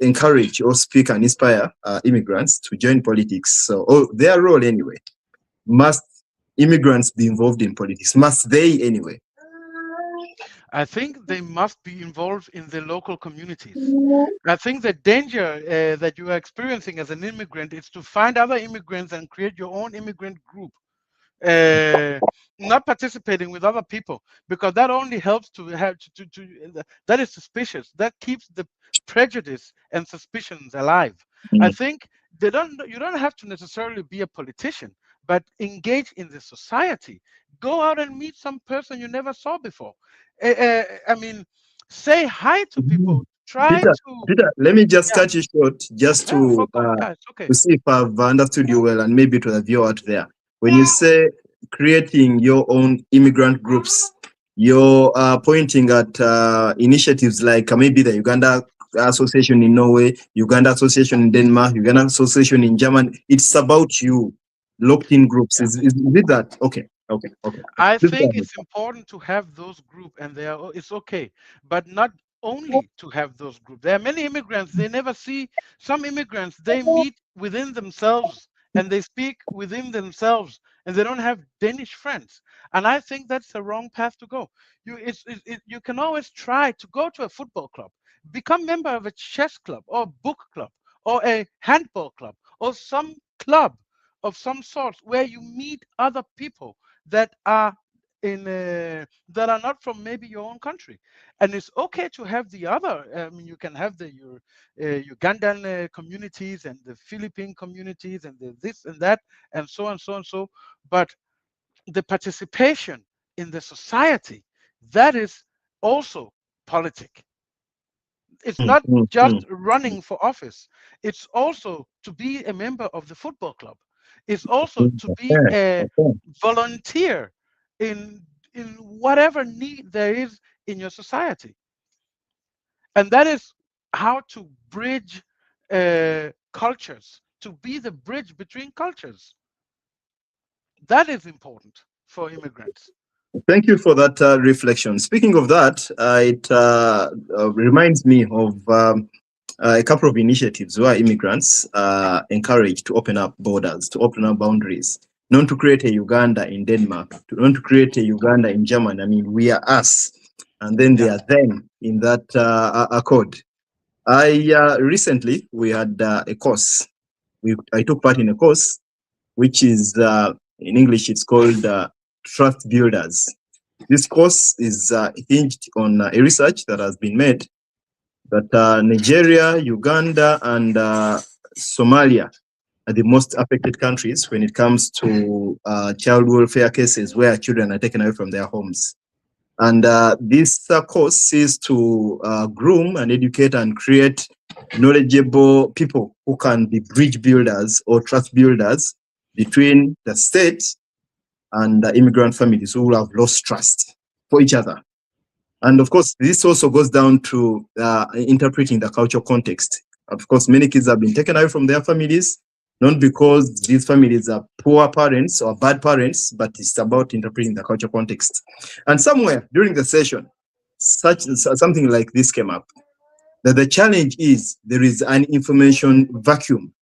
encourage or speak and inspire immigrants to join politics, so their role anyway, must immigrants be involved in politics? Must they anyway? I think they must be involved in the local communities. I think the danger that you are experiencing as an immigrant is to find other immigrants and create your own immigrant group. Not participating with other people, because that only helps to have that is suspicious. That keeps the prejudice and suspicions alive. I think you don't have to necessarily be a politician, but engage in the society. Go out and meet some person you never saw before. I mean, say hi to people. Peter, let me just cut you short, just to see if I've understood you well, and maybe to the viewer out there. When you say creating your own immigrant groups, you're pointing at initiatives like maybe the Uganda Association in Norway, Uganda Association in Denmark, Uganda Association in Germany. It's about you, locked in groups. Is it that? Okay. I think it's important to have those groups, and it's okay, but not only to have those groups. There are many immigrants, they never see. Some immigrants, they meet within themselves and they speak within themselves, and they don't have Danish friends. And I think that's the wrong path to go. You can always try to go to a football club, become member of a chess club or book club or a handball club or some club of some sort where you meet other people that are that are not from maybe your own country. And it's okay to have the other. I mean, you can have the Ugandan communities and the Philippine communities and the this and that and so and so and so. But the participation in the society, that is also politic. It's not just running for office. It's also to be a member of the football club. It's also to be a volunteer in whatever need there is in your society. And that is how to bridge cultures, to be the bridge between cultures. That is important for immigrants. Thank you for that reflection. Speaking of that, it reminds me of a couple of initiatives where immigrants are encouraged to open up borders, to open up boundaries. not to create a Uganda in Denmark, not to create a Uganda in Germany. I mean, we are us, and then they are them in that accord. Recently we had a course. I took part in a course, which is in English it's called Trust Builders. This course is hinged on a research that has been made that Nigeria, Uganda, and Somalia are the most affected countries when it comes to child welfare cases where children are taken away from their homes. And this course is to groom and educate and create knowledgeable people who can be bridge builders or trust builders between the state and the immigrant families who will have lost trust for each other. And of course, this also goes down to interpreting the cultural context. Of course, many kids have been taken away from their families, not because these families are poor parents or bad parents, but it's about interpreting the cultural context. And somewhere during the session, something like this came up, that the challenge is there is an information vacuum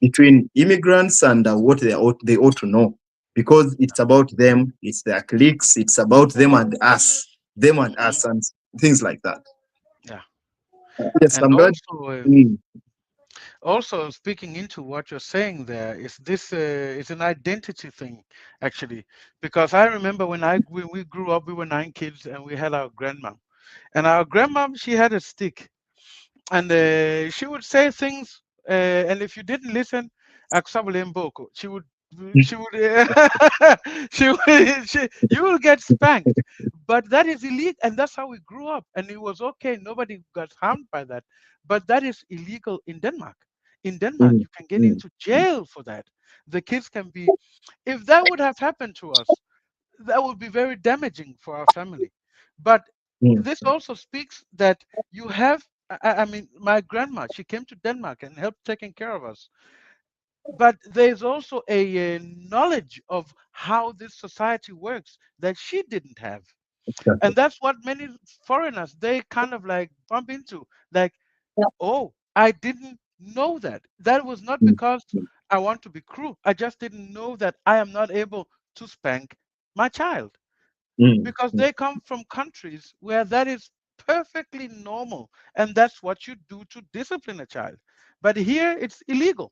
between immigrants and what they ought to know, because it's about them, it's their cliques, it's about them and us, and things like that. Yeah. Yes, And I'm glad. Also, speaking into what you're saying there, is this it's an identity thing, actually, because I remember when we grew up, we were 9 kids and we had our grandma, and our grandma, she had a stick, and she would say things, and if you didn't listen, she would she would you will get spanked, but that is illegal, and that's how we grew up, and it was okay, nobody got harmed by that, but that is illegal in Denmark. In Denmark, you can get into jail for that. The kids can be, if that would have happened to us, that would be very damaging for our family. But this also speaks that you have, I mean, my grandma, she came to Denmark and helped taking care of us. But there's also a knowledge of how this society works that she didn't have. And that's what many foreigners, they kind of like bump into, like, oh, I didn't know that. That was not because I want to be cruel. I just didn't know that I am not able to spank my child, because they come from countries where that is perfectly normal, and that's what you do to discipline a child. But here it's illegal.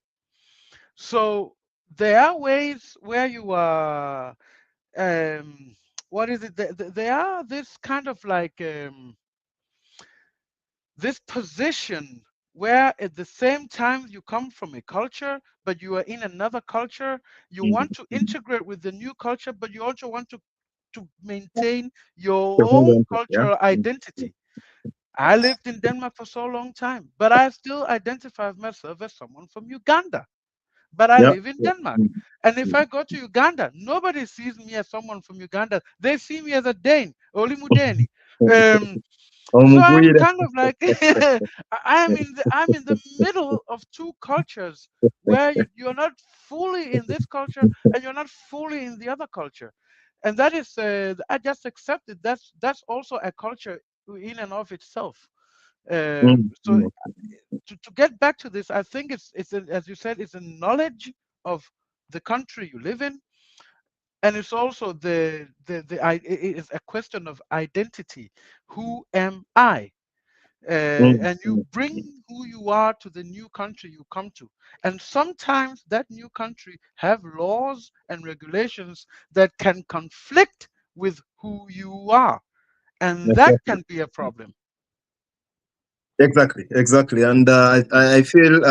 So there are ways where you are, what is it? There are this kind of like this position where at the same time you come from a culture, but you are in another culture. You want to integrate with the new culture, but you also want to maintain your own cultural identity. I lived in Denmark for so long time, but I still identify myself as someone from Uganda. But I live in Denmark. And if I go to Uganda, nobody sees me as someone from Uganda. They see me as a Dane, Oli Mudeni. So I'm kind of like I'm in the middle of two cultures where you're not fully in this culture and you're not fully in the other culture, and that is I just accept it. That's also a culture in and of itself. So to get back to this, I think as you said, it's a knowledge of the country you live in, and it's also it is a question of identity. Who am I? And you bring who you are to the new country you come to, and sometimes that new country have laws and regulations that can conflict with who you are, and that can be a problem. Exactly. And I feel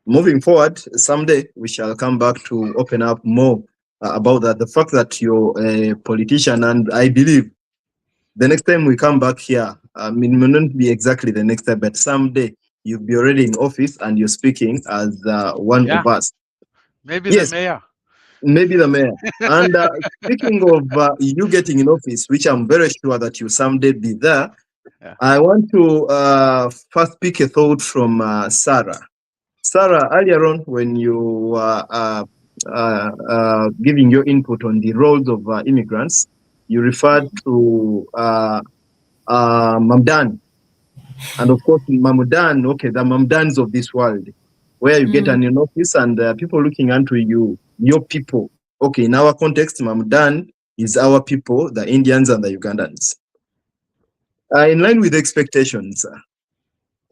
moving forward, someday we shall come back to open up more about that. The fact that you're a politician, and I believe the next time we come back here, I mean, it may not be exactly the next time, but someday you'll be already in office and you're speaking as one of us. Maybe the mayor. Maybe the mayor. And speaking of you getting in office, which I'm very sure that you someday be there, I want to first pick a thought from Sarah. Sarah, earlier on when you were giving your input on the roles of immigrants, you referred to Mamdan. And of course, Mamdan, okay, the Mamdans of this world. where you get an office and people looking onto you, your people. Okay, in our context, Mamdan is our people, the Indians and the Ugandans. In line with expectations,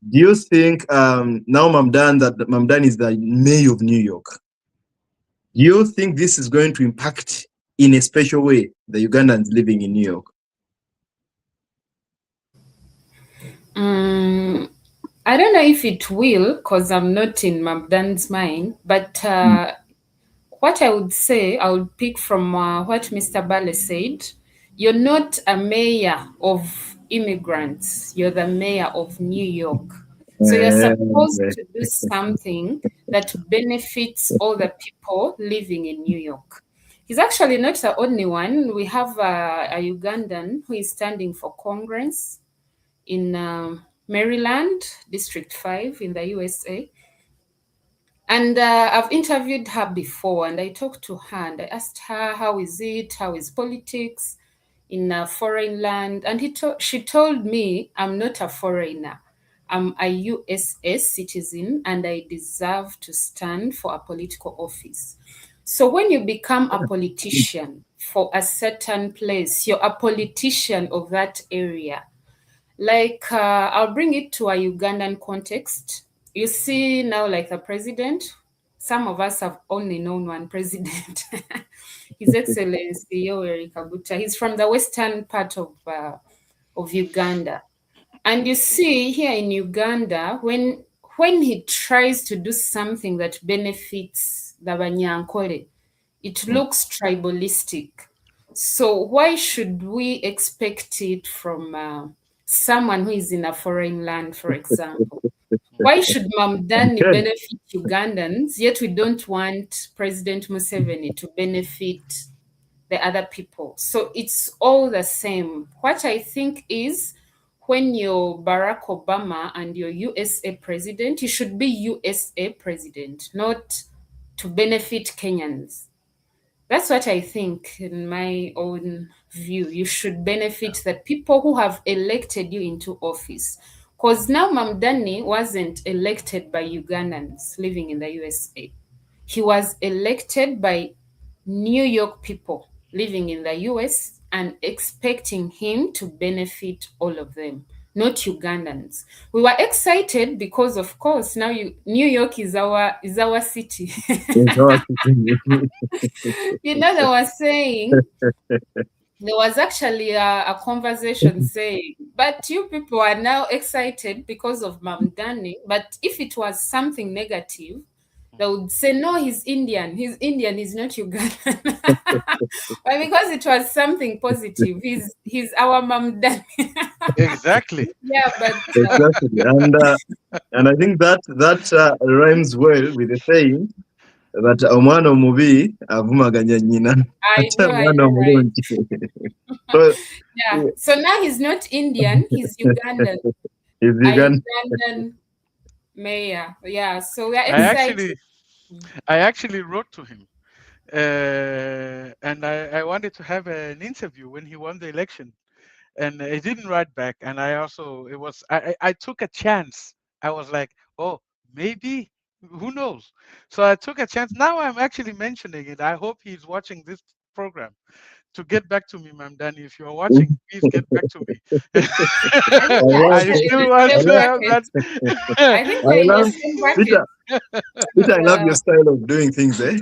do you think now Mamdan is the mayor of New York? Do you think this is going to impact in a special way the Ugandans living in New York? I don't know if it will, because I'm not in Mamdan's mind, but what I would say, I would pick from what Mr. Bbaale said. You're not a mayor of immigrants, you're the mayor of New York. So you're supposed to do something that benefits all the people living in New York. He's actually not the only one. We have a Ugandan who is standing for Congress in Maryland, District 5 in the USA. And I've interviewed her before, and I talked to her and I asked her, how is it? How is politics in a foreign land? And she told me, I'm not a foreigner. I'm a USA citizen and I deserve to stand for a political office. So when you become a politician for a certain place, you're a politician of that area. Like, I'll bring it to a Ugandan context. You see now, like the president, some of us have only known one president, His Excellency Yoweri Kaguta. He's from the western part of Uganda. And you see here in Uganda, when he tries to do something that benefits the Banyankole, it looks tribalistic. So why should we expect it from someone who is in a foreign land, for example? Why should Mamdani benefit Ugandans, yet we don't want President Museveni to benefit the other people? So it's all the same. What I think is, when you're Barack Obama and you're USA president, you should be USA president, not to benefit Kenyans. That's what I think, in my own view. You should benefit the people who have elected you into office. Because now Mamdani wasn't elected by Ugandans living in the USA. He was elected by New York people living in the US and expecting him to benefit all of them, not Ugandans. We were excited because, of course, now New York is our city. You know, they were saying, there was actually a conversation saying, but you people are now excited because of Mamdani. But if it was something negative, they would say, no, he's Indian. He's Indian, he's not Ugandan. But because it was something positive, he's our Mamdani. Exactly. Yeah, but exactly. And I think that rhymes well with the saying that omwana omubi avumaganya nyina. I know, right? So, yeah. So now he's not Indian, he's Ugandan. He's Ugandan. Ugandan mayor. Yeah. So we're excited. I actually wrote to him. And I wanted to have an interview when he won the election. And he didn't write back. And I took a chance. I was like, oh, maybe, who knows? So I took a chance. Now I'm actually mentioning it. I hope he's watching this program to get back to me, Mamdani. If you're watching, please get back to me. I still want to have that. I love your style of doing things, eh?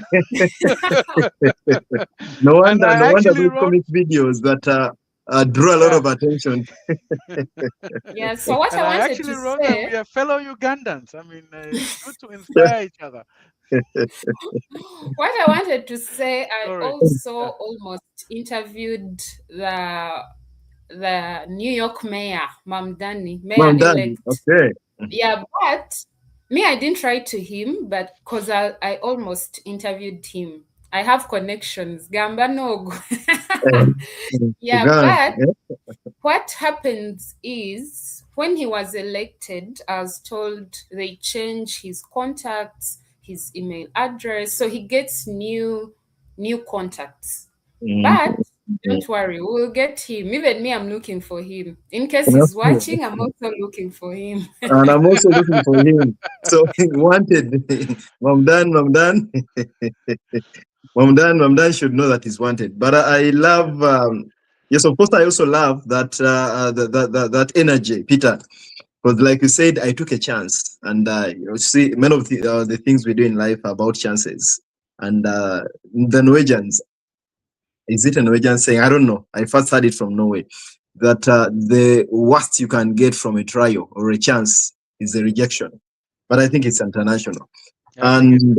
No wonder those comic videos that drew a lot of attention. Yeah, so what I wanted to wrote say, that we are fellow Ugandans. I mean, it's good to inspire each other. What I wanted to say, I also almost interviewed the New York mayor, Mamdani, mayor-elect. Okay. Yeah, but me, I didn't write to him, but because I almost interviewed him. I have connections. Gamba no. Yeah, but what happens is, when he was elected, I was told they change his contacts, his email address, so he gets new contacts. But Don't worry, we'll get him. Even me, I'm looking for him. In case he's watching, I'm also looking for him. And I'm also looking for him. So wanted. Mamdan, Mamdan should know that he's wanted. But I love, yes, of course, I also love that that energy, Peter. Because, like you said, I took a chance, and you see, many of the things we do in life are about chances. And the Norwegians, is it a Norwegian saying? I don't know. I first heard it from Norway that the worst you can get from a trial or a chance is a rejection. But I think it's international. And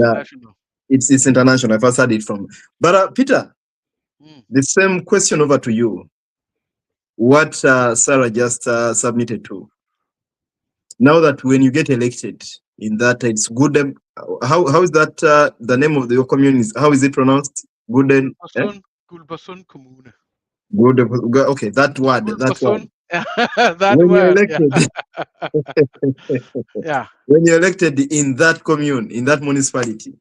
it's international. I first heard it from. But Peter, the same question over to you. What Sarah just submitted to. Now that when you get elected, in that it's good. How is that the name of your community? How is it pronounced? Gooden. Gulbason Kommune. Good. Okay, that word. That word. That when word, you're elected, yeah. When you're elected in that commune, in that municipality,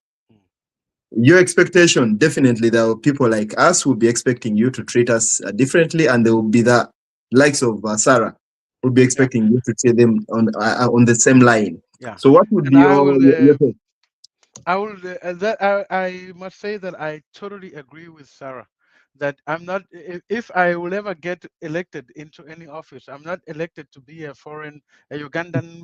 your expectation, definitely there are people like us who will be expecting you to treat us differently, and there will be the likes of Sarah who will be expecting you to treat them on the same line. Yeah. So what would be your take? I must say that I totally agree with Sarah that I'm not, if I will ever get elected into any office, I'm not elected to be a Ugandan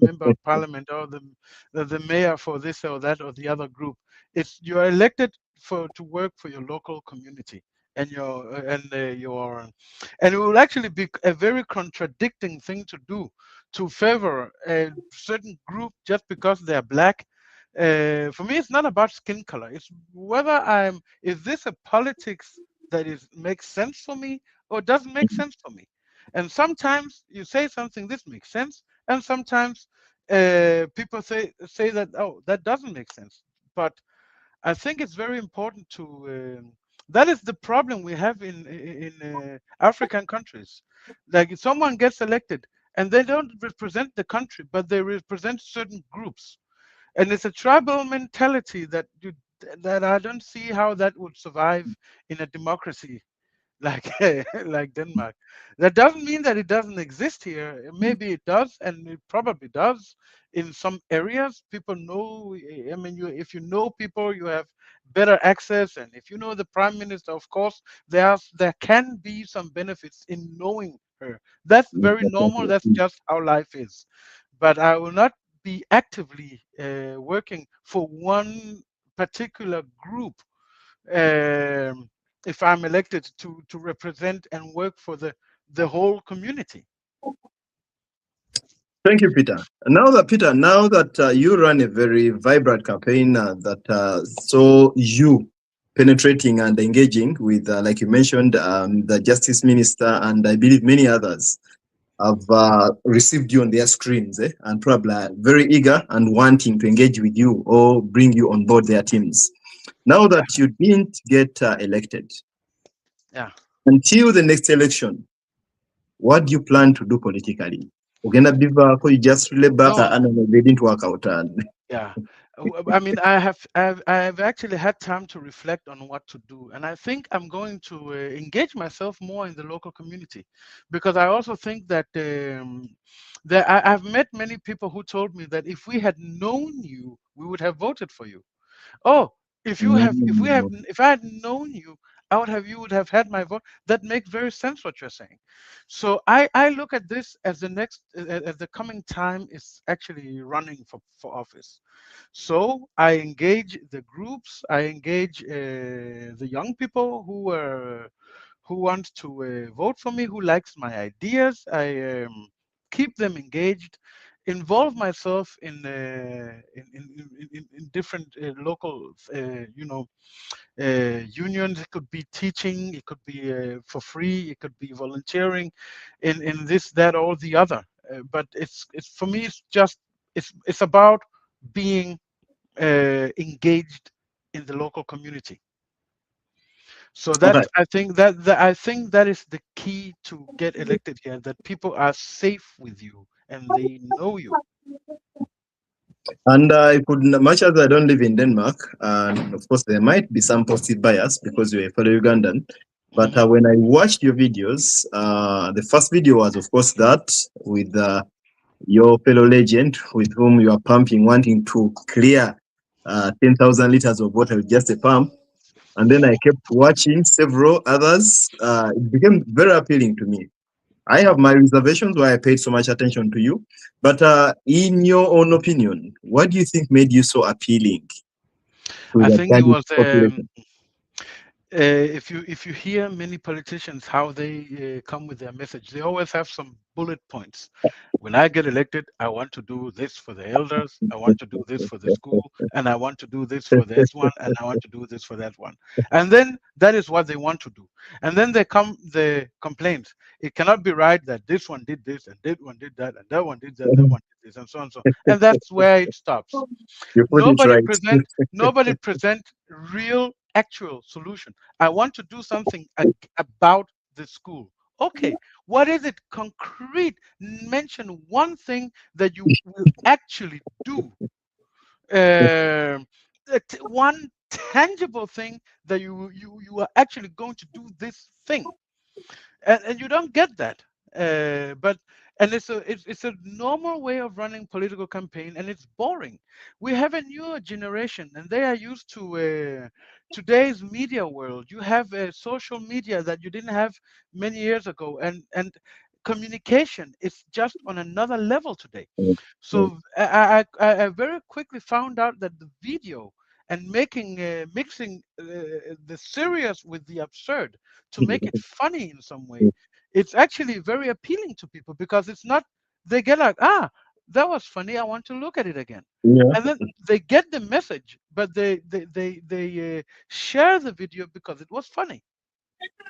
member of parliament or the mayor for this or that or the other group. It's you're elected to work for your local community and and it will actually be a very contradicting thing to do, to favor a certain group just because they're black. For me, it's not about skin color. It's whether is this a politics that makes sense for me or doesn't make sense for me. And sometimes you say something, this makes sense, and sometimes people say that, oh, that doesn't make sense. But I think it's very important to. That is the problem we have in African countries. Like if someone gets elected and they don't represent the country, but they represent certain groups, and it's a tribal mentality that I don't see how that would survive in a democracy like like Denmark. That doesn't mean that it doesn't exist here. Maybe it does, and it probably does in some areas. People know. I mean, if you know people, you have better access, and if you know the prime minister, of course, there can be some benefits in knowing her. That's very normal. That's just how life is. But I will not be actively working for one particular group if I'm elected to represent and work for the whole community. Thank you, Peter. Now that you run a very vibrant campaign that saw you penetrating and engaging with, like you mentioned, the Justice Minister, and I believe many others have received you on their screens, and probably are very eager and wanting to engage with you or bring you on board their teams. Now that you didn't get elected, until the next election, what do you plan to do politically? You just relay back and they didn't work out. Yeah. I mean, I've actually had time to reflect on what to do, and I think I'm going to engage myself more in the local community, because I also think that I've met many people who told me that if we had known you, we would have voted for you. Oh, if I had known you, you would have had my vote. That makes very sense what you're saying. So I look at this as the coming time is actually running for office. So I engage the groups, I engage the young people who want to vote for me, who likes my ideas. I keep them engaged, involve myself in different local unions. It could be teaching, it could be for free, it could be volunteering in this, that, or the other. But it's for me, it's about being engaged in the local community. So that I think that is the key to get elected here, that people are safe with you and they know you. And much as I don't live in Denmark, and of course there might be some positive bias because you're a fellow Ugandan, But when I watched your videos, the first video was, of course, that with your fellow legend with whom you are pumping, wanting to clear 10,000 liters of water with just a pump. And then I kept watching several others. It became very appealing to me. I have my reservations why I paid so much attention to you. But in your own opinion, what do you think made you so appealing to I the think it was population? if you hear many politicians how they come with their message, they always have some bullet points. When I get elected, I want to do this for the elders, I want to do this for the school, and I want to do this for this one, and I want to do this for that one. And then that is what they want to do. And then they come the complaints. It cannot be right that this one did this, and that one did that, and that one did that, that one did this, and so on and so on. And that's where it stops. You put it right. Nobody present real actual solution. I want to do something about the school. Okay, what is it concrete? Mention one thing that you will actually do. One tangible thing that you are actually going to do this thing, and you don't get that. And it's a normal way of running political campaign, and it's boring. We have a newer generation, and they are used to today's media world. You have social media that you didn't have many years ago, and communication is just on another level today. So I very quickly found out that the video and mixing the serious with the absurd to make it funny in some way, it's actually very appealing to people, because it's not, they get like, that was funny, I want to look at it again. And then they get the message, but they share the video because it was funny.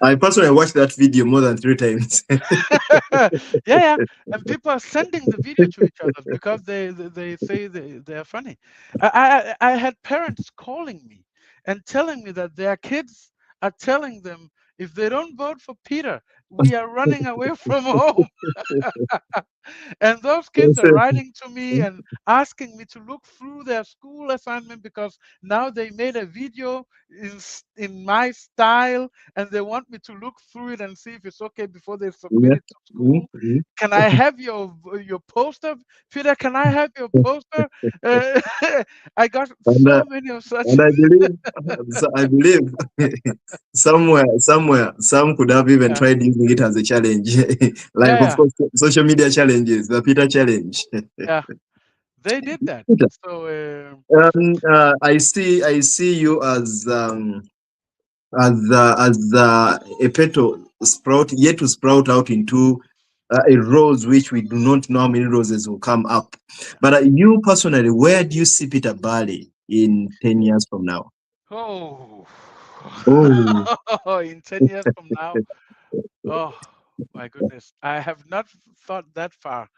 I personally watched that video more than 3 times. Yeah, and people are sending the video to each other because they say they are funny. I had parents calling me and telling me that their kids are telling them, if they don't vote for Peter, we are running away from home. And those kids are writing to me and asking me to look through their school assignment, because now they made a video in my style, and they want me to look through it and see if it's okay before they submit it to school. Can I have your poster, Peter? Can I have your poster? I got so many of such. And I believe somewhere some could have even tried using it as a challenge, like of course social media challenges, the Peter challenge. Yeah, they did that. So I see you as a petal sprout, yet to sprout out into a rose which we do not know how many roses will come up. But you personally, where do you see Peter Bbaale in 10 years from now? In 10 years from now, oh my goodness, I have not thought that far.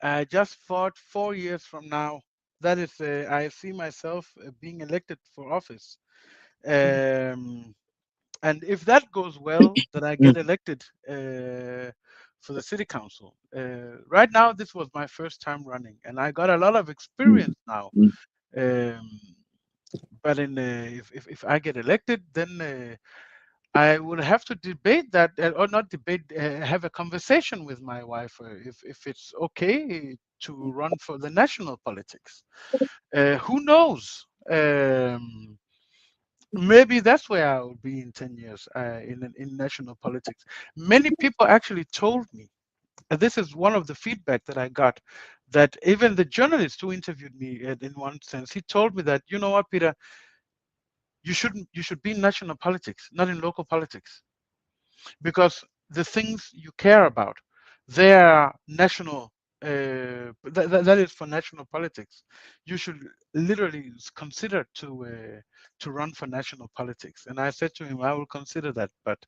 I just thought 4 years from now. That is, I see myself being elected for office. And if that goes well, that I get elected for the city council. Right now, this was my first time running, and I got a lot of experience now. But if I get elected, then I would have to debate that, or not debate, have a conversation with my wife if it's okay to run for the national politics. Who knows? Maybe that's where I will be in 10 years in national politics. Many people actually told me, and this is one of the feedback that I got, that even the journalist who interviewed me, in one sense, he told me that, you know what, Peter, you should be in national politics, not in local politics, because the things you care about, they are national. That is for national politics. You should literally consider to run for national politics. And I said to him, I will consider that, but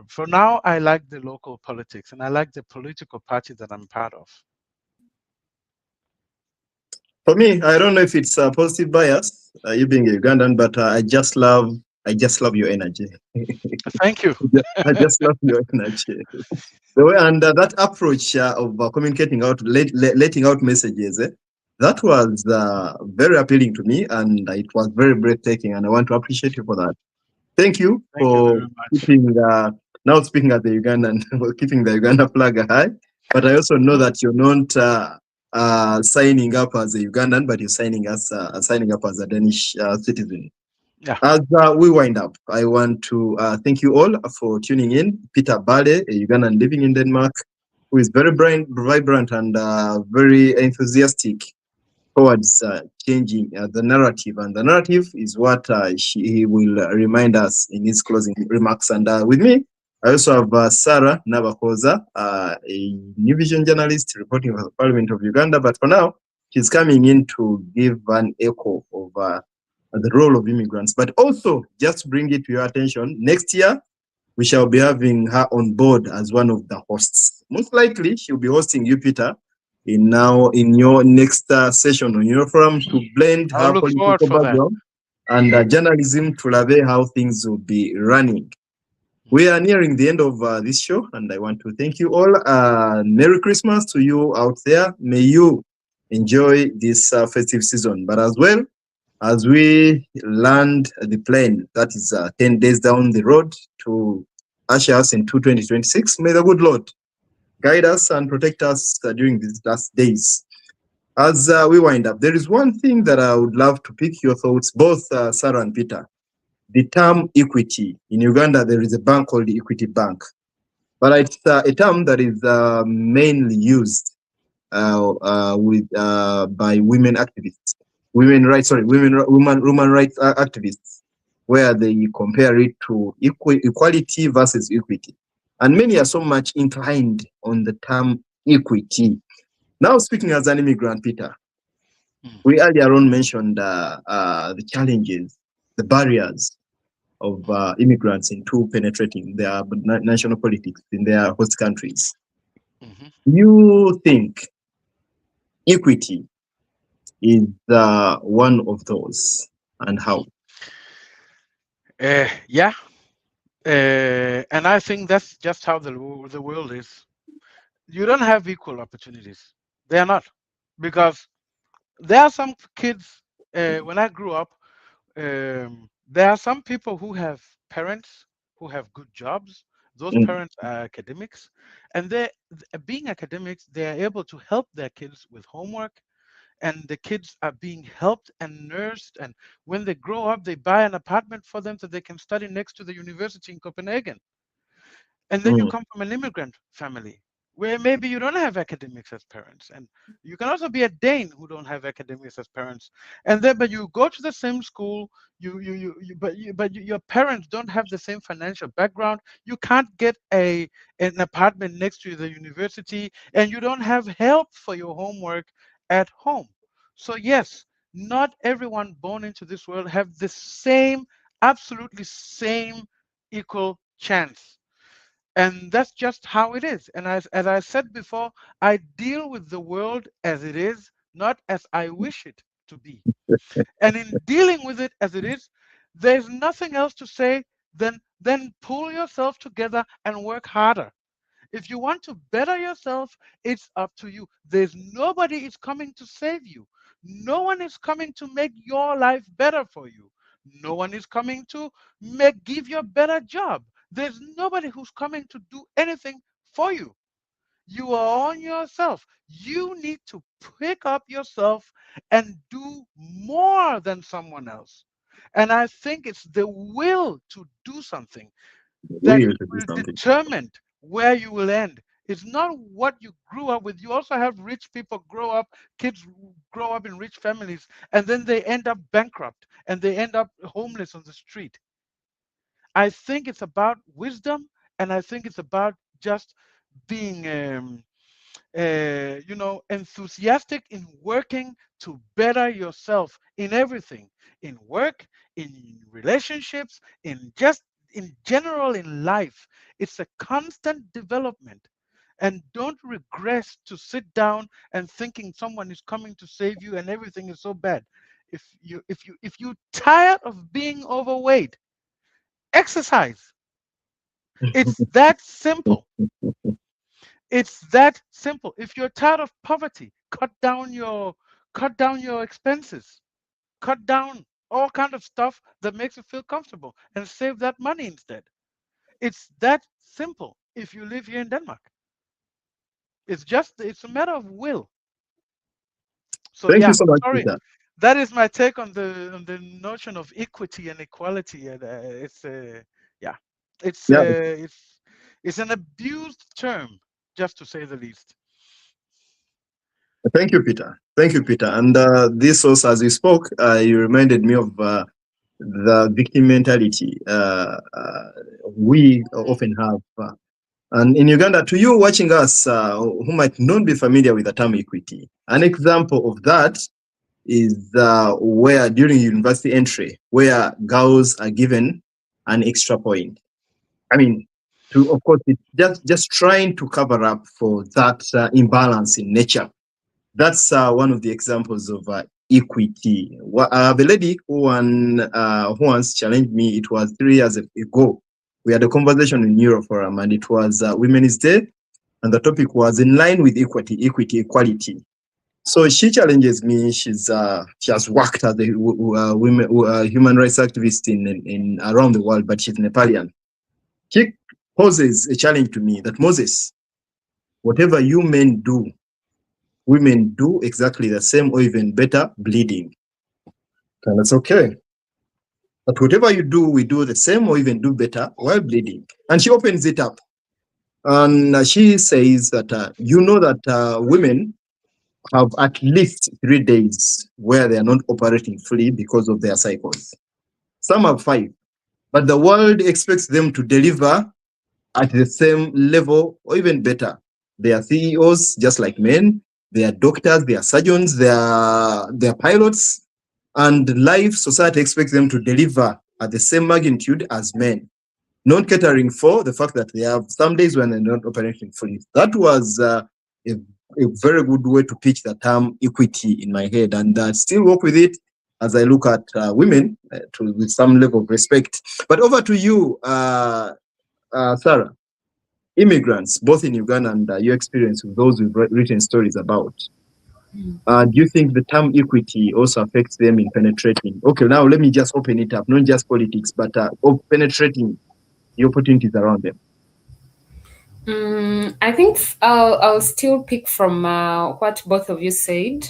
for now, I like the local politics, and I like the political party that I'm part of. For me, I don't know if it's a positive bias, you being a Ugandan, but I just love your energy. Thank you. I just love your energy. And that approach of communicating out, letting out messages, that was very appealing to me, and it was very breathtaking, and I want to appreciate you for that. Thank you Thank you for very much. keeping now speaking at the Ugandan, keeping the Uganda flag high. But I also know that you're not signing up as a Ugandan, but you're signing up as a Danish citizen. Yeah. As we wind up, I want to thank you all for tuning in. Peter Bbaale, a Ugandan living in Denmark, who is very vibrant and very enthusiastic towards changing the narrative. And the narrative is what he will remind us in his closing remarks. And with me, I also have Sarah Nabakooza, a New Vision journalist reporting for the Parliament of Uganda. But for now, she's coming in to give an echo of the role of immigrants, but also just to bring it to your attention, next year, we shall be having her on board as one of the hosts. Most likely, she'll be hosting you, Peter, in your next session on your forum to blend I'll her look forward political for that. background and journalism to lave how things will be running. We are nearing the end of this show, and I want to thank you all. Merry Christmas to you out there. May you enjoy this festive season, but as well, as we land the plane that is 10 days down the road to usher us into 2026, may the good Lord guide us and protect us during these last days. As we wind up, there is one thing that I would love to pick your thoughts, both Sarah and Peter. The term equity. In Uganda, there is a bank called the Equity Bank, but it's a term that is mainly used by women activists, women rights activists, where they compare it to equality versus equity, and many are so much inclined on the term equity. Now, speaking as an immigrant, Peter, we earlier on mentioned the challenges, the barriers of immigrants into penetrating their national politics in their host countries. You think equity is one of those, and how? Yeah. And I think that's just how the world is. You don't have equal opportunities. They are not. Because there are some kids, when I grew up, there are some people who have parents who have good jobs. Those Mm, parents are academics, and being academics, they are able to help their kids with homework, and the kids are being helped and nursed. And when they grow up, they buy an apartment for them so they can study next to the university in Copenhagen. And then you mm, come from an immigrant family where maybe you don't have academics as parents, and you can also be a Dane who don't have academics as parents, and then but you go to the same school, your parents don't have the same financial background. You can't get an apartment next to the university, and you don't have help for your homework at home. So yes, not everyone born into this world have the same, absolutely same equal chance. And that's just how it is. And as I said before, I deal with the world as it is, not as I wish it to be. And in dealing with it as it is, there's nothing else to say than pull yourself together and work harder. If you want to better yourself, it's up to you. There's nobody is coming to save you. No one is coming to make your life better for you. No one is coming to give you a better job. There's nobody who's coming to do anything for you. You are on yourself. You need to pick up yourself and do more than someone else. And I think it's the will to do something that we to do will something. determine where you will end. It's not what you grew up with. You also have rich people kids grow up in rich families, and then they end up bankrupt and they end up homeless on the street. I think it's about wisdom, and I think it's about just being enthusiastic in working to better yourself in everything, in work, in relationships, in general in life. It's a constant development. And don't regress to sit down and thinking someone is coming to save you and everything is so bad. If you tired of being overweight, exercise. It's that simple. It's that simple. If you're tired of poverty, cut down your expenses. Cut down all kind of stuff that makes you feel comfortable and save that money instead. It's that simple if you live here in Denmark. It's a matter of will. So Thank you yeah, so much, sorry. Peter. That is my take on the notion of equity and equality, and yeah, it's Yeah, uh, it's it's an abused term, just to say the least. thank you, Peter. Thank you, Peter. And this also, as you spoke, you reminded me of the victim mentality we often have. And in Uganda, to you watching us who might not be familiar with the term equity, an example of that is where during university entry, where girls are given an extra point. I mean, to of course, it's just trying to cover up for that imbalance in nature. That's one of the examples of equity. The lady who once challenged me, it was 3 years ago. We had a conversation in Euroforum, and it was Women's Day, and the topic was in line with equity, equality. So she challenges me. She has worked as a human rights activist in around the world, but she's Nepalian. She poses a challenge to me that Moses, whatever you men do, women do exactly the same or even better, bleeding. And that's okay. But whatever you do, we do the same or even do better while bleeding. And she opens it up. And she says that you know that women have at least 3 days where they are not operating fully because of their cycles. Some have 5. But the world expects them to deliver at the same level or even better. They are CEOs just like men. They are doctors, they are surgeons, they are pilots. And life society expects them to deliver at the same magnitude as men, not catering for the fact that they have some days when they're not operating fully. That was a very good way to pitch the term equity in my head, and still work with it as I look at women with some level of respect. But over to you, Sarah. Immigrants, both in Uganda and your experience with those we've written stories about. Do you think the term equity also affects them in penetrating? Okay, now let me just open it up, not just politics, but of penetrating the opportunities around them. I think I'll still pick from what both of you said.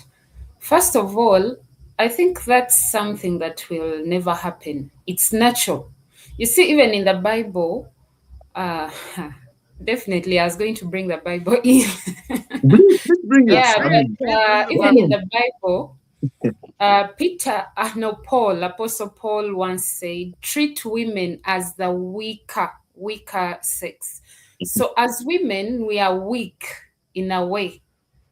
First of all, I think that's something that will never happen. It's natural. You see, even in the Bible, definitely I was going to bring the Bible in. Bring it. Yeah, I mean, but even in the Bible, Paul, Apostle Paul once said, treat women as the weaker sex. So as women, we are weak in a way.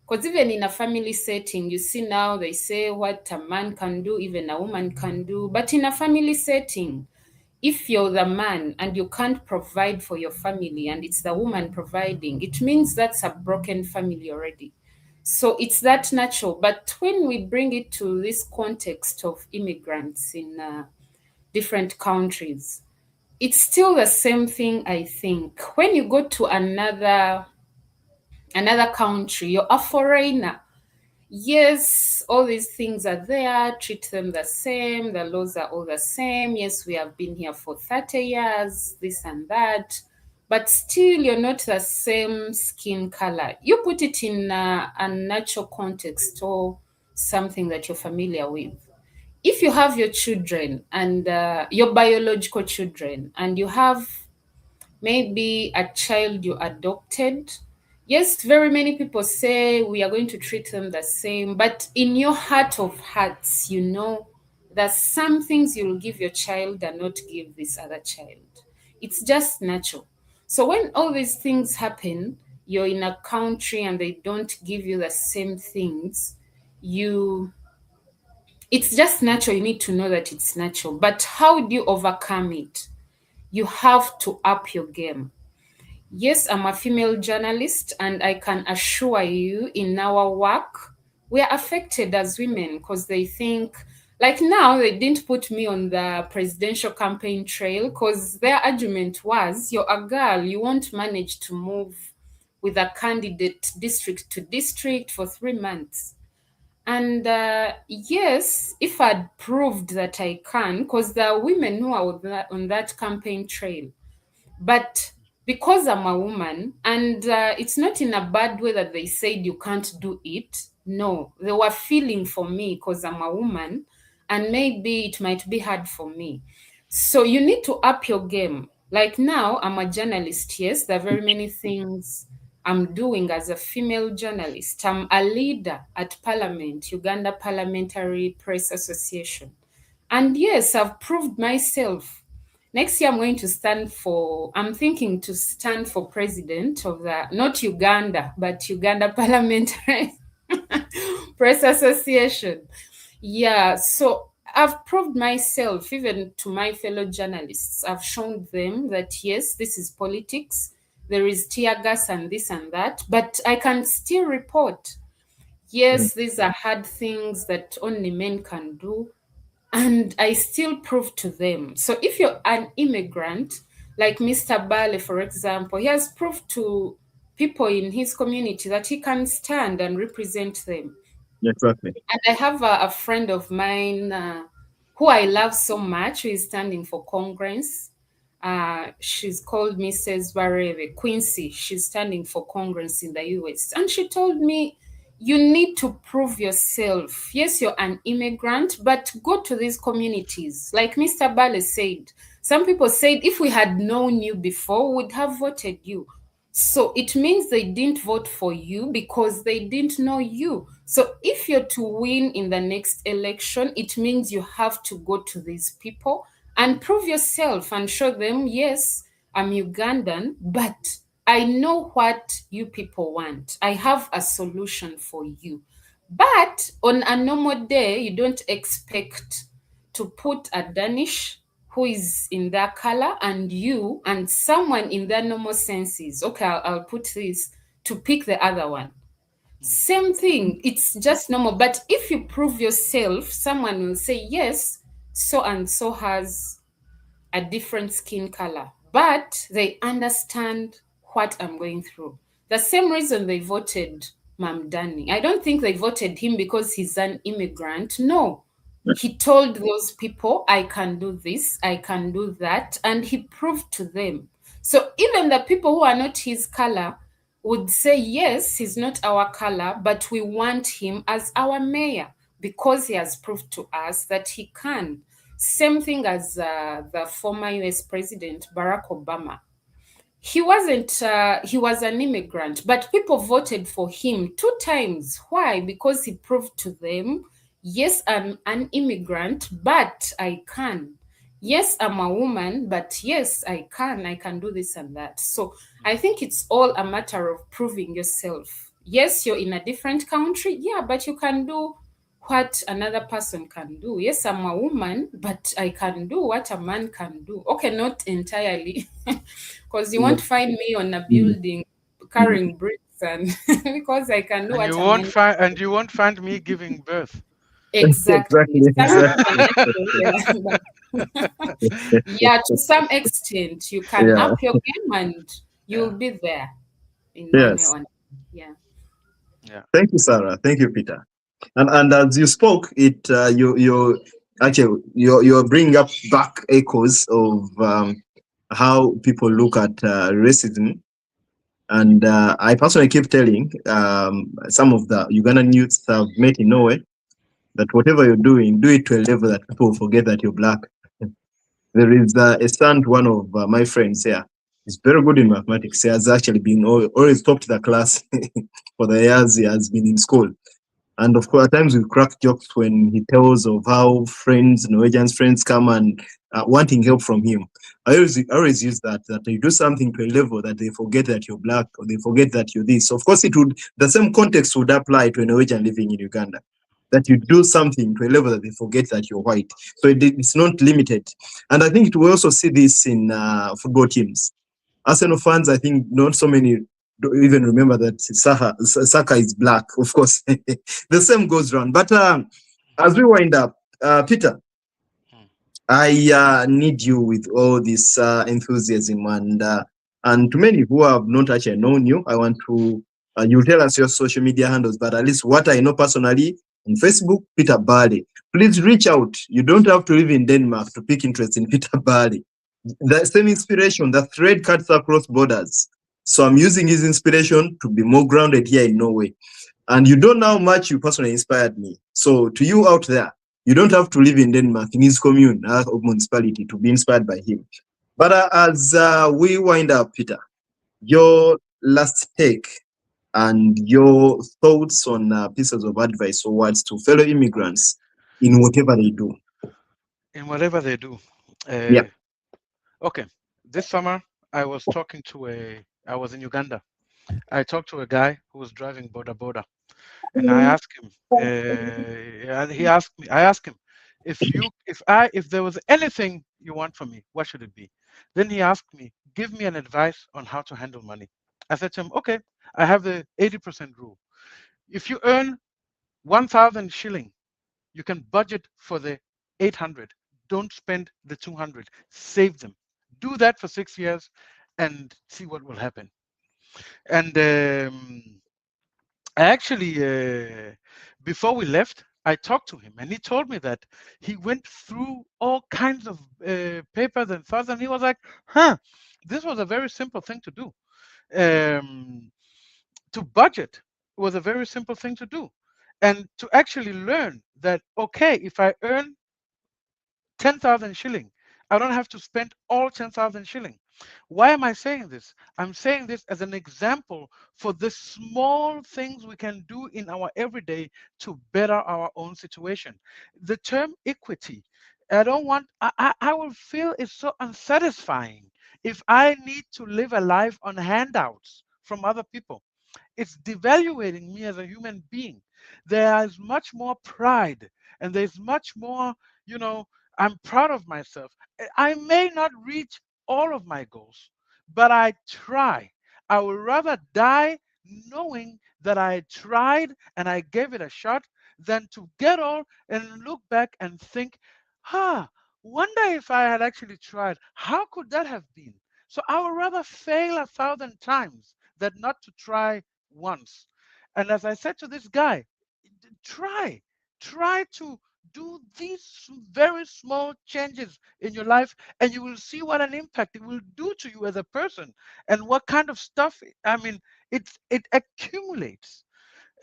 Because even in a family setting, you see now they say what a man can do, even a woman can do. But in a family setting, if you're the man and you can't provide for your family and it's the woman providing, it means that's a broken family already. So it's that natural. But when we bring it to this context of immigrants in different countries, it's still the same thing, I think. When you go to another country, you're a foreigner. Yes, all these things are there, treat them the same, the laws are all the same. Yes, we have been here for 30 years, this and that, but still you're not the same skin color. You put it in a natural context or something that you're familiar with. If you have your children and your biological children, and you have maybe a child you adopted. Yes, very many people say we are going to treat them the same, but in your heart of hearts, you know there's some things you'll give your child and not give this other child. It's just natural. So when all these things happen, you're in a country and they don't give you the same things, it's just natural. You need to know that it's natural. But how do you overcome it? You have to up your game. Yes, I'm a female journalist, and I can assure you in our work, we are affected as women because they think, like now, they didn't put me on the presidential campaign trail because their argument was, you're a girl, you won't manage to move with a candidate district to district for 3 months. And yes, if I'd proved that I can, because there are women who are on that campaign trail, but because I'm a woman, and it's not in a bad way that they said you can't do it. No, they were feeling for me because I'm a woman, and maybe it might be hard for me. So you need to up your game. Like now, I'm a journalist. Yes, there are very many things I'm doing as a female journalist. I'm a leader at Parliament, Uganda Parliamentary Press Association. And yes, I've proved myself. Next year, I'm thinking to stand for president of not Uganda, but Uganda Parliamentary Press Association. Yeah, so I've proved myself, even to my fellow journalists. I've shown them that, yes, this is politics. There is tear gas and this and that, but I can still report. Yes, these are hard things that only men can do, and I still prove to them. So if you're an immigrant, like Mr. Bbaale, for example, he has proved to people in his community that he can stand and represent them. Exactly. And I have a friend of mine who I love so much, who is standing for Congress. She's called Mrs. Vareve Quincy. She's standing for Congress in the US. And she told me, you need to prove yourself. Yes, you're an immigrant, but go to these communities. Like Mr. Bbaale said, some people said, if we had known you before, we would have voted you. So it means they didn't vote for you because they didn't know you. So if you're to win in the next election, it means you have to go to these people and prove yourself and show them, yes, I'm Ugandan, but I know what you people want. I have a solution for you. But on a normal day, you don't expect to put a Danish who is in that color and you and someone in their normal senses. Okay, I'll put this to pick the other one. Same thing. It's just normal. But if you prove yourself, someone will say, yes, so and so has a different skin color, but they understand what I'm going through. The same reason they voted Mamdani. I don't think they voted him because he's an immigrant. No. He told those people, I can do this, I can do that, and he proved to them. So even the people who are not his color would say, yes, he's not our color, but we want him as our mayor because he has proved to us that he can. Same thing as the former US President Barack Obama. He wasn't, he was an immigrant, but people voted for him 2 times. Why? Because he proved to them, yes, I'm an immigrant, but I can. Yes, I'm a woman, but yes, I can do this and that. So I think it's all a matter of proving yourself. Yes, you're in a different country, yeah, but you can do what another person can do. Yes, I'm a woman, but I can do what a man can do. Okay, not entirely, because you won't find me on a building carrying bricks, and because I can do what a man. And you won't find me giving birth. Exactly. Exactly. Yeah, to some extent, you can up your game and you'll be there in one way or another. Yeah. Yeah. Thank you, Sarah. Thank you, Peter. And as you spoke, you're bringing up back echoes of how people look at racism. And I personally keep telling some of the Ugandan youths I've met in Norway that whatever you're doing, do it to a level that people forget that you're black. There is a son, one of my friends here. He's very good in mathematics. He has actually been always topped the class for the years he has been in school. And of course, at times we crack jokes when he tells of how Norwegian friends come and wanting help from him. I always use that you do something to a level that they forget that you're black or they forget that you're this. Of course, the same context would apply to a Norwegian living in Uganda. That you do something to a level that they forget that you're white. So it's not limited. And I think we also see this in football teams. Arsenal fans, I think not so many don't even remember that Saka is black, of course. The same goes around. But as we wind up, Peter, I need you with all this enthusiasm. And to many who have not actually known you, I want to, you tell us your social media handles, but at least what I know personally, On Facebook, Peter Bbaale. Please reach out. You don't have to live in Denmark to pick interest in Peter Bbaale. The same inspiration, the thread cuts across borders. So I'm using his inspiration to be more grounded here in Norway. And you don't know how much you personally inspired me. So to you out there, you don't have to live in Denmark, in his commune or municipality, to be inspired by him. But as we wind up, Peter, your last take and your thoughts on pieces of advice or words to fellow immigrants in whatever they do. In whatever they do. Yeah. Okay. This summer, I was in Uganda. I talked to a guy who was driving boda, and I asked him, and I asked him, if there was anything you want from me, what should it be? Then he asked me, give me an advice on how to handle money. I said to him, okay, I have the 80% rule. If you earn 1,000 shilling, you can budget for the 800. Don't spend the 200. Save them. Do that for 6 years and see what will happen. And I actually, before we left, I talked to him and he told me that he went through all kinds of papers and thoughts, and he was like, this was a very simple thing to do. To budget was a very simple thing to do. And to actually learn that, okay, if I earn 10,000 shilling, I don't have to spend all 10,000 shilling. Why am I saying this? I'm saying this as an example for the small things we can do in our everyday to better our own situation. The term equity, I will feel it's so unsatisfying if I need to live a life on handouts from other people. It's devaluating me as a human being. There is much more pride and there's much more, I'm proud of myself. I may not reach all of my goals, but I try. I would rather die knowing that I tried and I gave it a shot than to get old and look back and think, wonder if I had actually tried. How could that have been? So I would rather fail 1,000 times than not to try once. And as I said to this guy, try to do these very small changes in your life, and you will see what an impact it will do to you as a person and what kind of stuff, it accumulates.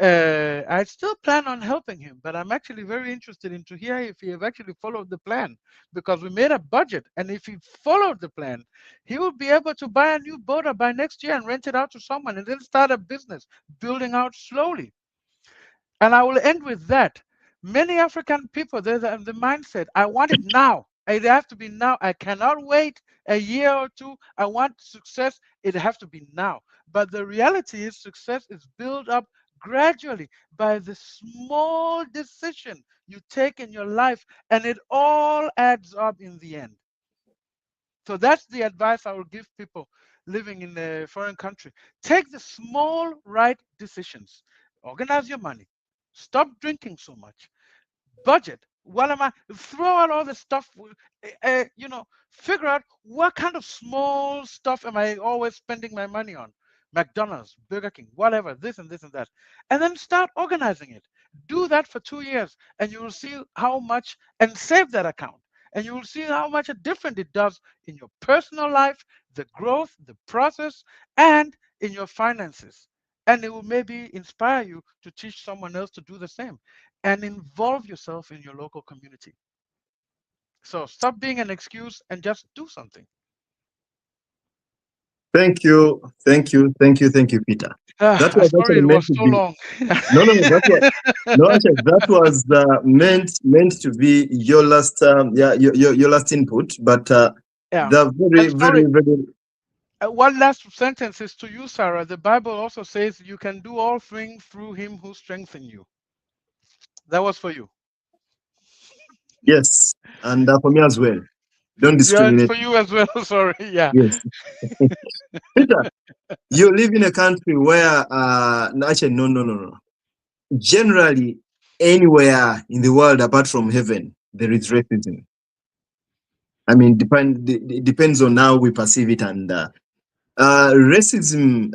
I still plan on helping him, but I'm actually very interested in to hear if he have actually followed the plan, because we made a budget, and if he followed the plan, he will be able to buy a new boat by next year and rent it out to someone and then start a business, building out slowly. And I will end with that. Many African people, there's the mindset, I want it now. It has to be now. I cannot wait a year or two. I want success. It has to be now. But the reality is success is built up gradually by the small decision you take in your life, and it all adds up in the end. So that's the advice I will give people living in a foreign country. Take the small right decisions. Organize your money. Stop drinking so much. Budget. What am I? Throw out all the stuff. Figure out what kind of small stuff am I always spending my money on. McDonald's, Burger King, whatever, this and this and that. And then start organizing it. Do that for 2 years and you will see how much, and save that account. And you will see how much a difference it does in your personal life, the growth, the process, and in your finances. And it will maybe inspire you to teach someone else to do the same and involve yourself in your local community. So stop being an excuse and just do something. Thank you, Peter. That was sorry, it was so long. That was meant to be your last your last input, but the very one last sentence is to you, Sarah. The Bible also says you can do all things through him who strengthens you. That was for you. Yes, and for me as well. Don't discriminate. Yeah, for you as well. Sorry. Yeah. Yes. Peter, you live in a country where actually no. Generally, anywhere in the world apart from heaven, there is racism. I mean, it depends on how we perceive it. And racism,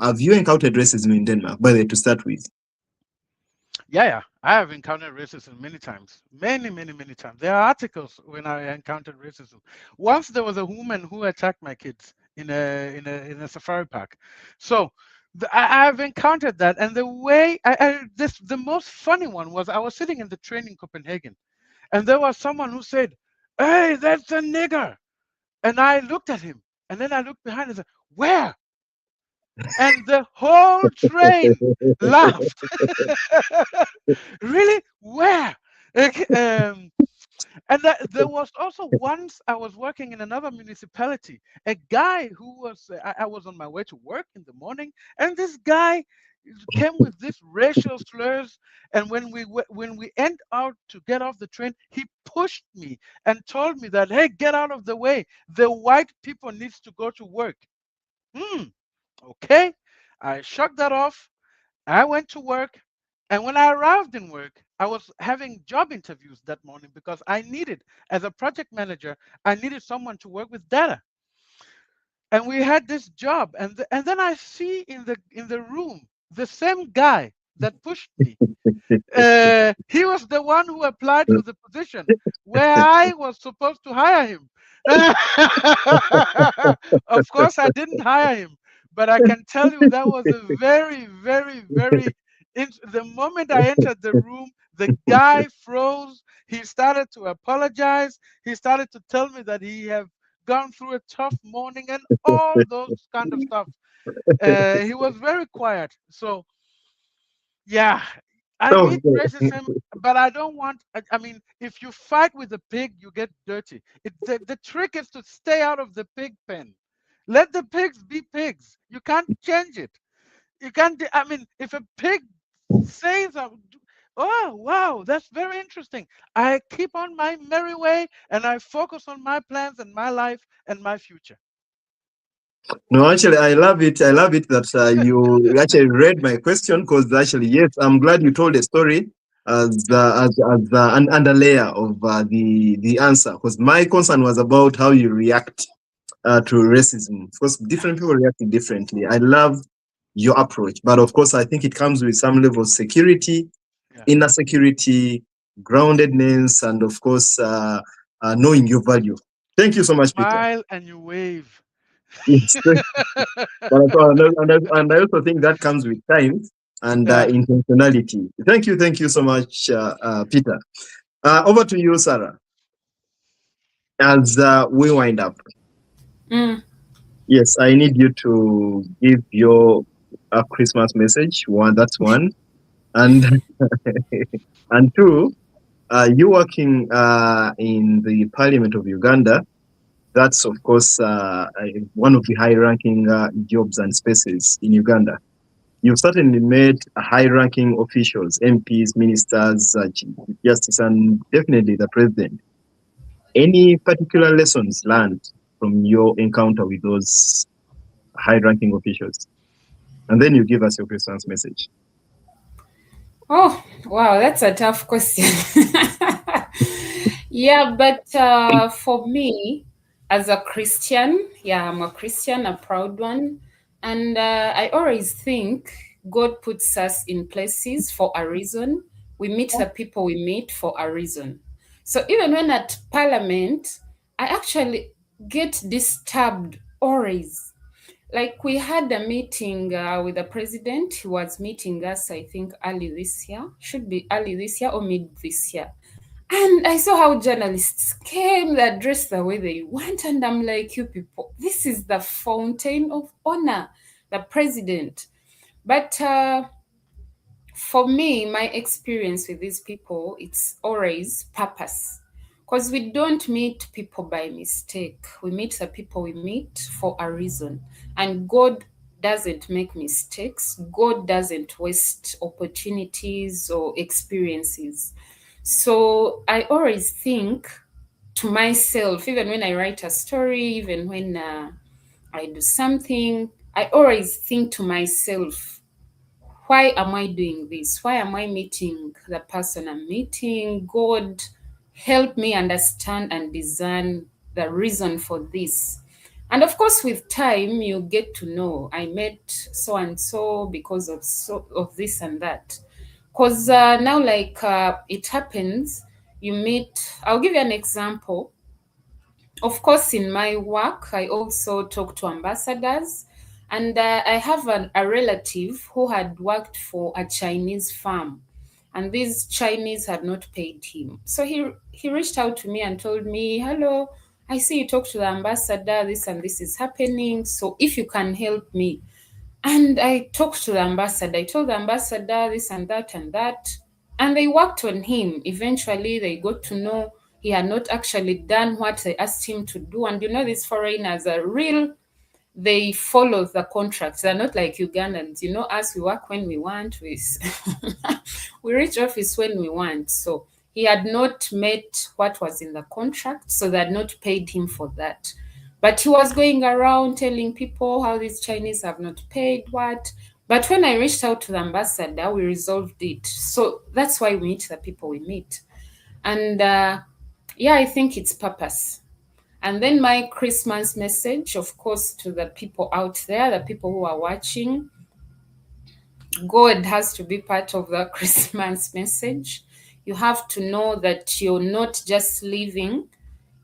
have you encountered racism in Denmark, by the way, to start with? Yeah, I have encountered racism many times, many times. There are articles when I encountered racism. Once there was a woman who attacked my kids in a safari park. So I've encountered that, and the way the most funny one was I was sitting in the train in Copenhagen, and there was someone who said, "Hey, that's a nigger," and I looked at him, and then I looked behind and said, "Where?" And the whole train laughed. Really? Where? Okay, and there was also once I was working in another municipality, a guy who was, I was on my way to work in the morning, and this guy came with this racial slurs. And when we end out to get off the train, he pushed me and told me that, "Hey, get out of the way. The white people needs to go to work." Hmm. Okay. I shook that off. I went to work, and when I arrived in work, I was having job interviews that morning because I needed, as a project manager, I needed someone to work with data. And we had this job, and then I see in the room the same guy that pushed me. He was the one who applied for the position where I was supposed to hire him. Of course, I didn't hire him, but I can tell you that was a very. The moment I entered the room, the guy froze. He started to apologize. He started to tell me that he have gone through a tough morning and all those kind of stuff. He was very quiet. So yeah, I meet Okay. racism, but I don't want. I mean, if you fight with a pig, you get dirty. The trick is to stay out of the pig pen. Let the pigs be pigs. You can't change it. You can't. I mean, if a pig says, "Oh wow, that's very interesting," I keep on my merry way and I focus on my plans and my life and my future. No, actually, I love it. I love it that you actually read my question, because actually, yes, I'm glad you told a story as an underlayer of the answer. Because my concern was about how you react to racism. Of course, different people react differently. I love your approach, but of course, I think it comes with some level of security, Yeah. inner security, groundedness, and of course, knowing your value. Thank you so much, Peter. Smile and you wave. Yes. But and I also think that comes with time and Yeah. intentionality. Thank you so much, Peter. Over to you, Sarah, as we wind up. Mm. Yes, I need you to give your Christmas message. One, that's one, and and two, you working in the Parliament of Uganda. That's of course one of the high-ranking jobs and spaces in Uganda. You've certainly met high-ranking officials, MPs, ministers, Chief Justice, and definitely the president. Any particular lessons learned from your encounter with those high-ranking officials? And then you give us your Christmas message. Oh, wow, that's a tough question. Yeah, but for me, as a Christian, yeah, I'm a Christian, a proud one. And I always think God puts us in places for a reason. We meet the people we meet for a reason. So even when at Parliament, I actually get disturbed always. Like we had a meeting with the president. He was meeting us, I think, early this year. Should be early this year or mid this year. And I saw how journalists came, they dressed the way they want, and I'm like, you people, this is the fountain of honor, the president. But for me, my experience with these people, it's always purpose. Because we don't meet people by mistake. We meet the people we meet for a reason. And God doesn't make mistakes. God doesn't waste opportunities or experiences. So I always think to myself, even when I write a story, even when I do something, I always think to myself, why am I doing this? Why am I meeting the person I'm meeting? God, help me understand and discern the reason for this. And of course, with time, you get to know I met so and so because of this and that. Because now, like, it happens, you meet, I'll give you an example. Of course, in my work, I also talk to ambassadors. And I have a relative who had worked for a Chinese firm, and these Chinese had not paid him. So he reached out to me and told me, "Hello, I see you talk to the ambassador. This and this is happening. So if you can help me." And I talked to the ambassador. I told the ambassador this and that and that. And they worked on him. Eventually, they got to know he had not actually done what they asked him to do. And you know, these foreigners are real, they follow the contracts. They're not like Ugandans. You know, us, we work when we want, we reach office when we want. So he had not met what was in the contract, so they had not paid him for that. But he was going around telling people how these Chinese have not paid what. But when I reached out to the ambassador, we resolved it. So that's why we meet the people we meet. And yeah, I think it's purpose. And then my Christmas message, of course, to the people out there, the people who are watching, God has to be part of the Christmas message. You have to know that you're not just living,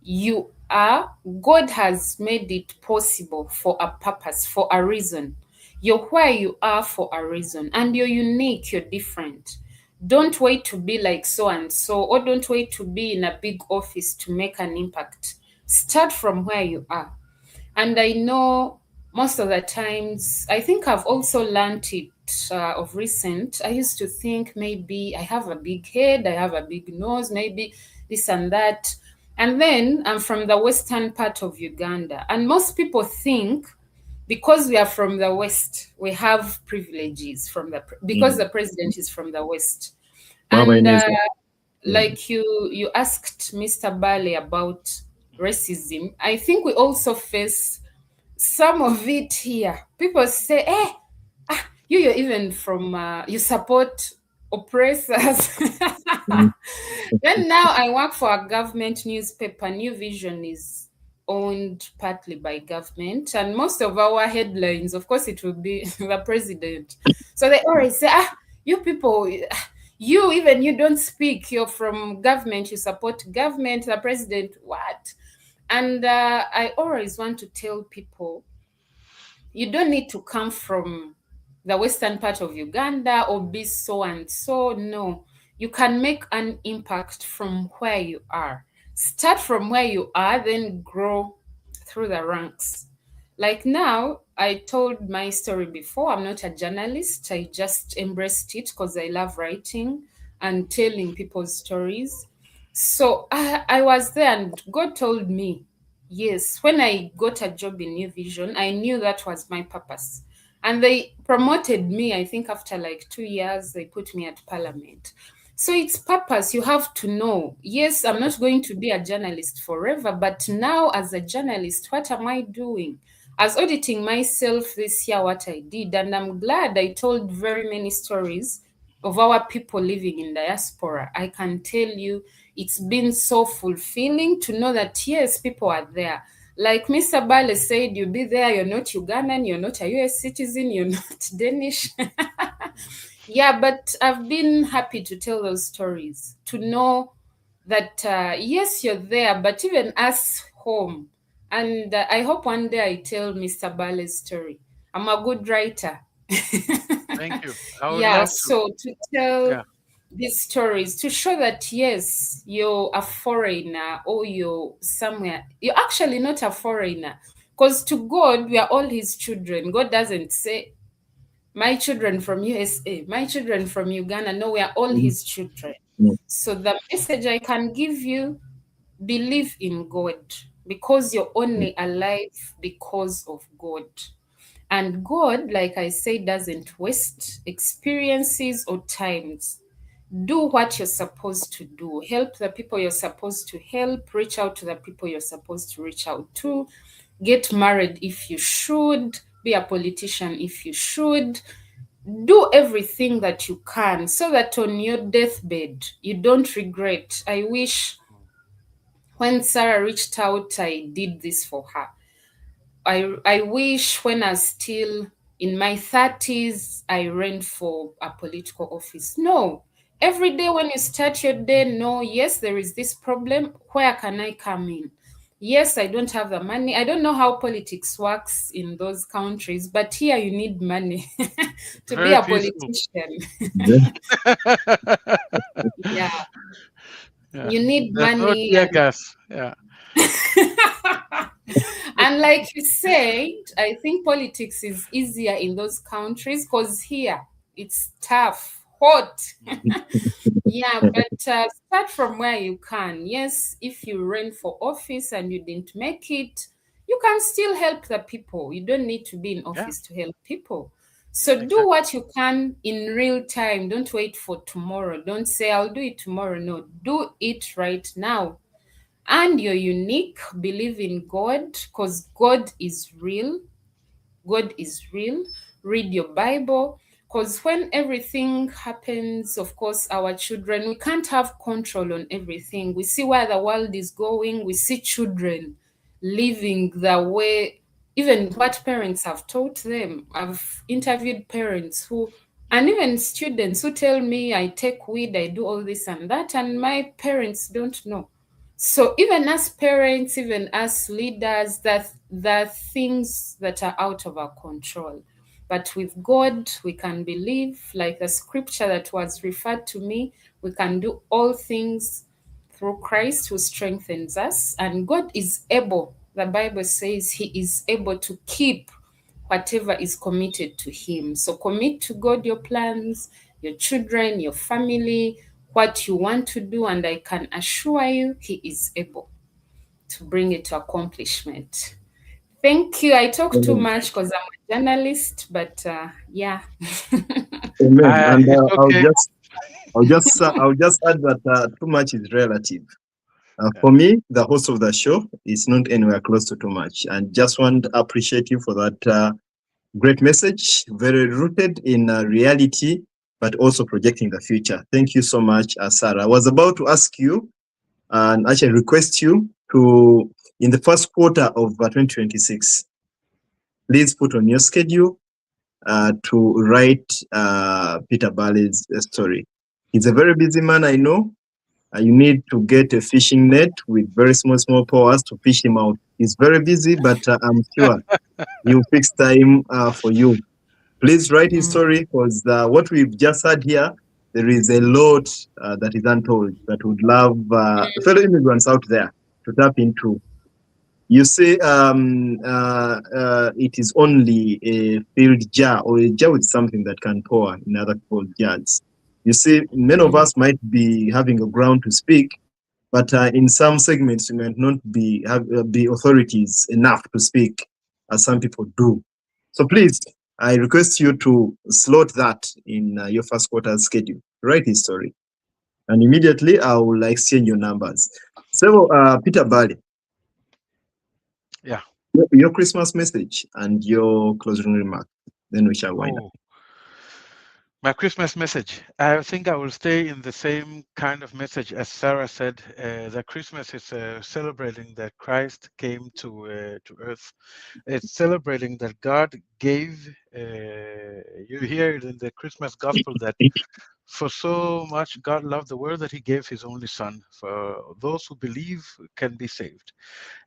you are, God has made it possible for a purpose, for a reason. You're where you are for a reason, and you're unique, you're different. Don't wait to be like so and so, or don't wait to be in a big office to make an impact. Start from where you are. And I know most of the times, I think I've also learned it of recent. I used to think maybe I have a big head, I have a big nose, maybe this and that. And then I'm from the western part of Uganda. And most people think because we are from the west, we have privileges from because the president is from the west. And like you asked Mr. Bbaale about racism, I think we also face some of it here. People say, you're even from, you support oppressors. Then now I work for a government newspaper. New Vision is owned partly by government, and most of our headlines, of course, it will be the president. So they always say, you people, you don't speak, you're from government, you support government, the president, what? And I always want to tell people, you don't need to come from the western part of Uganda or be so and so. No, you can make an impact from where you are. Start from where you are, then grow through the ranks. Like now, I told my story before. I'm not a journalist. I just embraced it because I love writing and telling people's stories. So I was there, and God told me, yes, when I got a job in New Vision, I knew that was my purpose. And they promoted me, I think after like 2 years, they put me at Parliament. So it's purpose. You have to know, yes, I'm not going to be a journalist forever, but now as a journalist, what am I doing? I was auditing myself this year, what I did, and I'm glad I told very many stories of our people living in diaspora. I can tell you it's been so fulfilling to know that, yes, people are there. Like Mr. Bbaale said, you'll be there, you're not Ugandan, you're not a US citizen, you're not Danish. Yeah, but I've been happy to tell those stories, to know that, yes, you're there, but even us home. And I hope one day I tell Mr. Bbaale's story. I'm a good writer. Thank you. I would Yeah, love to. so to tell Yeah. these stories, to show that, yes, you're a foreigner or you're somewhere. You're actually not a foreigner. Because to God, we are all his children. God doesn't say, my children from USA, my children from Uganda. No, we are all his children. So the message I can give you, believe in God, because you're only alive because of God. And God, like I say, doesn't waste experiences or times. Do what you're supposed to do. Help the people you're supposed to help. Reach out to the people you're supposed to reach out to. Get married if you should. Be a politician if you should. Do everything that you can so that on your deathbed, you don't regret. I wish when Sarah reached out, I did this for her. I wish when I was still in my 30s, I ran for a political office. No. Every day when you start your day, no, yes, there is this problem. Where can I come in? Yes, I don't have the money. I don't know how politics works in those countries, but here you need money to be Very a peaceful. politician. Yeah. Yeah, Yeah. you need There's no money. tear gas. Yeah. And like you said, I think politics is easier in those countries because here it's tough, hot. Yeah, but start from where you can. Yes, if you ran for office and you didn't make it, you can still help the people. You don't need to be in Yeah. office to help people. So do Exactly. what you can in real time. Don't wait for tomorrow. Don't say, I'll do it tomorrow. No, do it right now. And you're unique. Believe in God because God is real. God is real. Read your Bible. Because when everything happens, of course, our children, we can't have control on everything. We see where the world is going. We see children living the way, even what parents have taught them. I've interviewed parents who, and even students who tell me, I take weed, I do all this and that, and my parents don't know. So even as parents, even as leaders, that there are things that are out of our control. But with God, we can believe, like the scripture that was referred to me, we can do all things through Christ who strengthens us. And God is able, the Bible says he is able to keep whatever is committed to him. So commit to God your plans, your children, your family, what you want to do, and I can assure you he is able to bring it to accomplishment. Thank you. I talk too Amen. much because I'm a journalist, but yeah. Amen. And It's okay. I'll just add that too much is relative. Yeah. For me, the host of the show is not anywhere close to too much, and just want to appreciate you for that great message, very rooted in reality, but also projecting the future. Thank you so much, Sarah. I was about to ask you and actually request you to, in the first quarter of 2026, please put on your schedule to write Peter Bbaale's story. He's a very busy man, I know. You need to get a fishing net with very small powers to fish him out. He's very busy, but I'm sure he'll fix time for you. Please write his story because what we've just heard here, there is a lot that is untold that would love fellow immigrants out there to tap into. You say it is only a filled jar or a jar with something that can pour in other people's jars. You see, many of us might be having a ground to speak, but in some segments you might not be authorities enough to speak, as some people do. So please, I request you to slot that in your first quarter schedule. Write his story, and immediately I will exchange your numbers. So, Peter Bbaale, Yeah. your Christmas message and your closing remark. Then we shall wind up. Oh, my Christmas message. I think I will stay in the same kind of message as Sarah said. That Christmas is celebrating that Christ came to earth. It's celebrating that God gave. You hear it in the Christmas gospel that for so much God loved the world that He gave His only Son. For those who believe can be saved,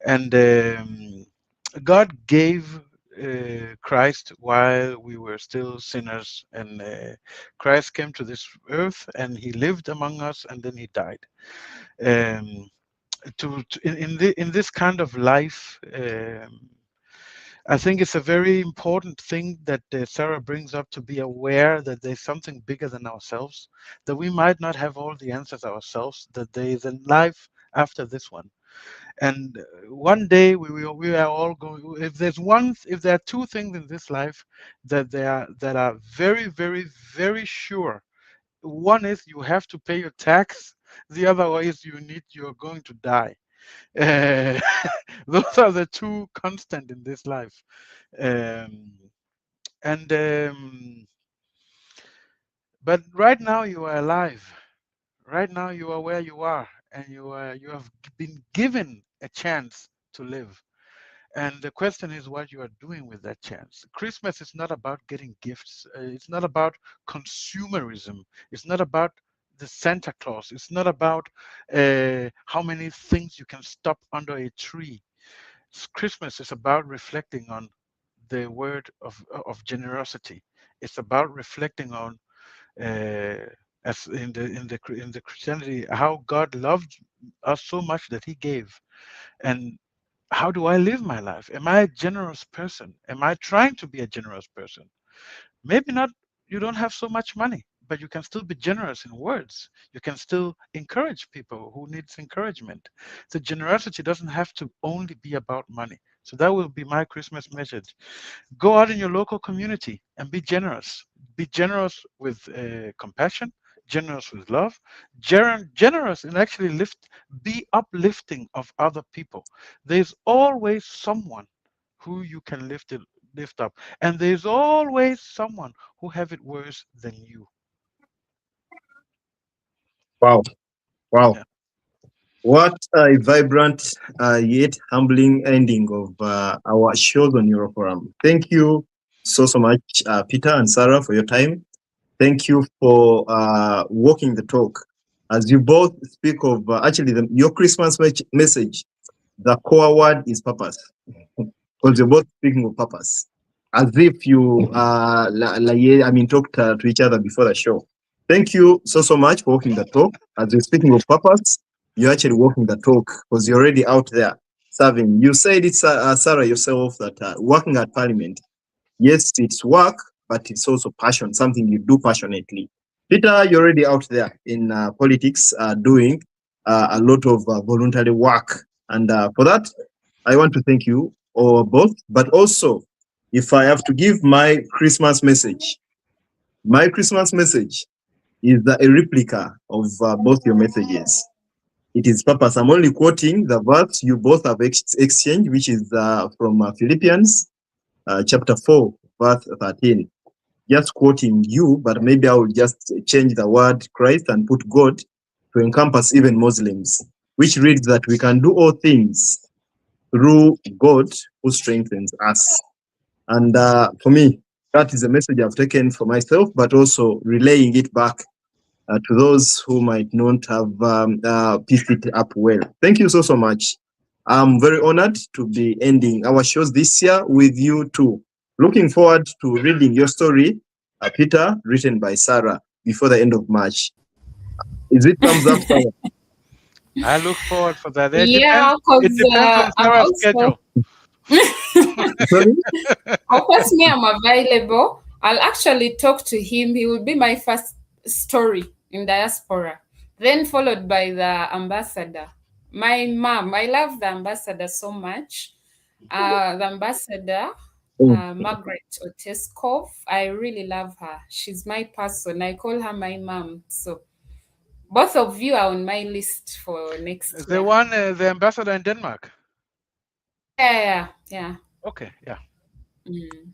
and God gave Christ while we were still sinners, and Christ came to this earth and he lived among us, and then he died. Um, in this kind of life, I think it's a very important thing that Sarah brings up, to be aware that there's something bigger than ourselves, that we might not have all the answers ourselves, that there is a life after this one. And one day we are all going. If there are two things in this life that are very, very, very sure. One is you have to pay your tax. The other one is you're going to die. Uh, those are the two constant in this life. Um, and But right now you are alive. Right now you are where you are, and you have been given a chance to live. And the question is what you are doing with that chance. Christmas is not about getting gifts. It's not about consumerism. It's not about the Santa Claus. It's not about how many things you can stop under a tree. Christmas is about reflecting on the word of generosity. It's about reflecting on as in the Christianity how God loved us so much that He gave, and how do I live my life? Am I a generous person? Am I trying to be a generous person? Maybe not, you don't have so much money, but you can still be generous in words. You can still encourage people who needs encouragement. So generosity doesn't have to only be about money. So that will be my Christmas message. Go out in your local community and be generous. Be generous with compassion, generous with love, generous and actually be uplifting of other people. There's always someone who you can lift up, and there's always someone who have it worse than you. Wow. Wow. Yeah. What a vibrant yet humbling ending of our shows on Euroforum. Thank you so much, Peter and Sarah, for your time. Thank you for walking the talk. As you both speak of your Christmas message, the core word is purpose. Because you're both speaking of purpose. As if you talked to each other before the show. Thank you so much for walking the talk. As you're speaking of purpose, you're actually walking the talk because you're already out there serving. You said it's Sarah yourself that working at Parliament, yes, it's work, but it's also passion, something you do passionately. Peter, you're already out there in politics, doing a lot of voluntary work. And for that, I want to thank you or both. But also, if I have to give my Christmas message is a replica of both your messages. It is purpose. I'm only quoting the verse you both have exchanged, which is from Philippians chapter 4, verse 13. Just quoting you, but maybe I will just change the word Christ and put God to encompass even Muslims, which reads that we can do all things through God who strengthens us. And for me, that is a message I've taken for myself, but also relaying it back to those who might not have pieced it up well. Thank you so much. I'm very honored to be ending our shows this year with you too. Looking forward to reading your story, Peter, written by Sarah, before the end of March. Is it thumbs up, Sarah? I look forward for that. Yeah, It depends on Sarah's schedule. Sorry? Of course, me, I'm available. I'll actually talk to him. He will be my first story in diaspora, then followed by the ambassador. My mom, I love the ambassador so much. The ambassador, Margaret Oteskov, I really love her. She's my person. I call her my mom. So both of you are on my list for next year. The one, the ambassador in Denmark. Yeah. Okay, yeah. Mm.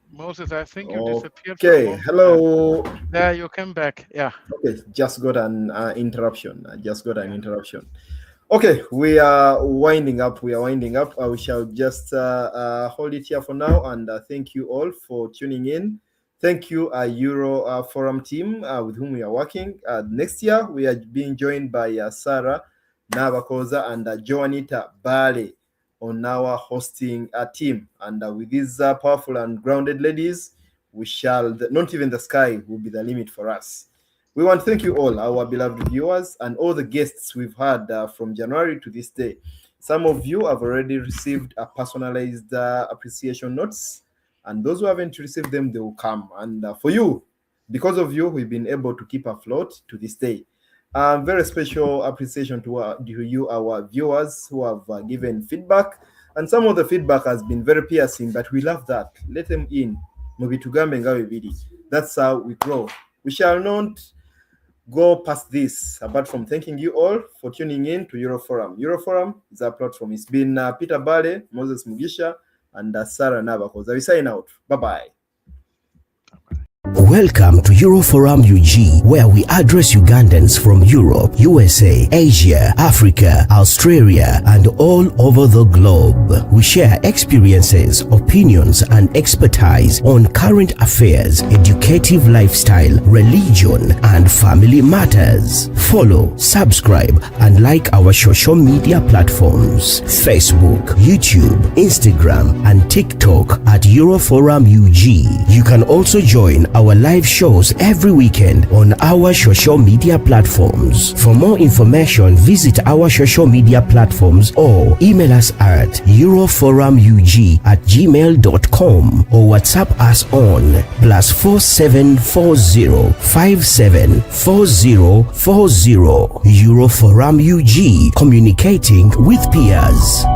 Moses, I think you disappeared. Okay, hello. Yeah, you came back. Yeah. Okay, just got an interruption. Okay, we are winding up. We shall just hold it here for now. And thank you all for tuning in. Thank you, Euro Forum team with whom we are working. Next year, we are being joined by Sarah, Nabakooza, and Joanita Bbaale on our hosting team. And with these powerful and grounded ladies, we shall, not even the sky will be the limit for us. We want to thank you all, our beloved viewers, and all the guests we've had from January to this day. Some of you have already received a personalized appreciation notes, and those who haven't received them, they will come. And for you, because of you, we've been able to keep afloat to this day. Very special appreciation to you, our viewers who have given feedback. And some of the feedback has been very piercing, but we love that. Let them in. That's how we grow. We shall not go past this, apart from thanking you all for tuning in to Euroforum. Euroforum is our platform. It's been Peter Bbaale, Moses Mugisha, and Sarah Nabakooza. We sign out. Bye-bye. Welcome to Euroforum UG, where we address Ugandans from Europe, USA, Asia, Africa, Australia, and all over the globe. We share experiences, opinions, and expertise on current affairs, educative lifestyle, religion, and family matters. Follow, subscribe, and like our social media platforms: Facebook, YouTube, Instagram, and TikTok at Euroforum UG. You can also join our live shows every weekend on our social media platforms. For more information, visit our social media platforms or email us at euroforumug@gmail.com or WhatsApp us on +4740 574040. Euroforum UG, communicating with peers.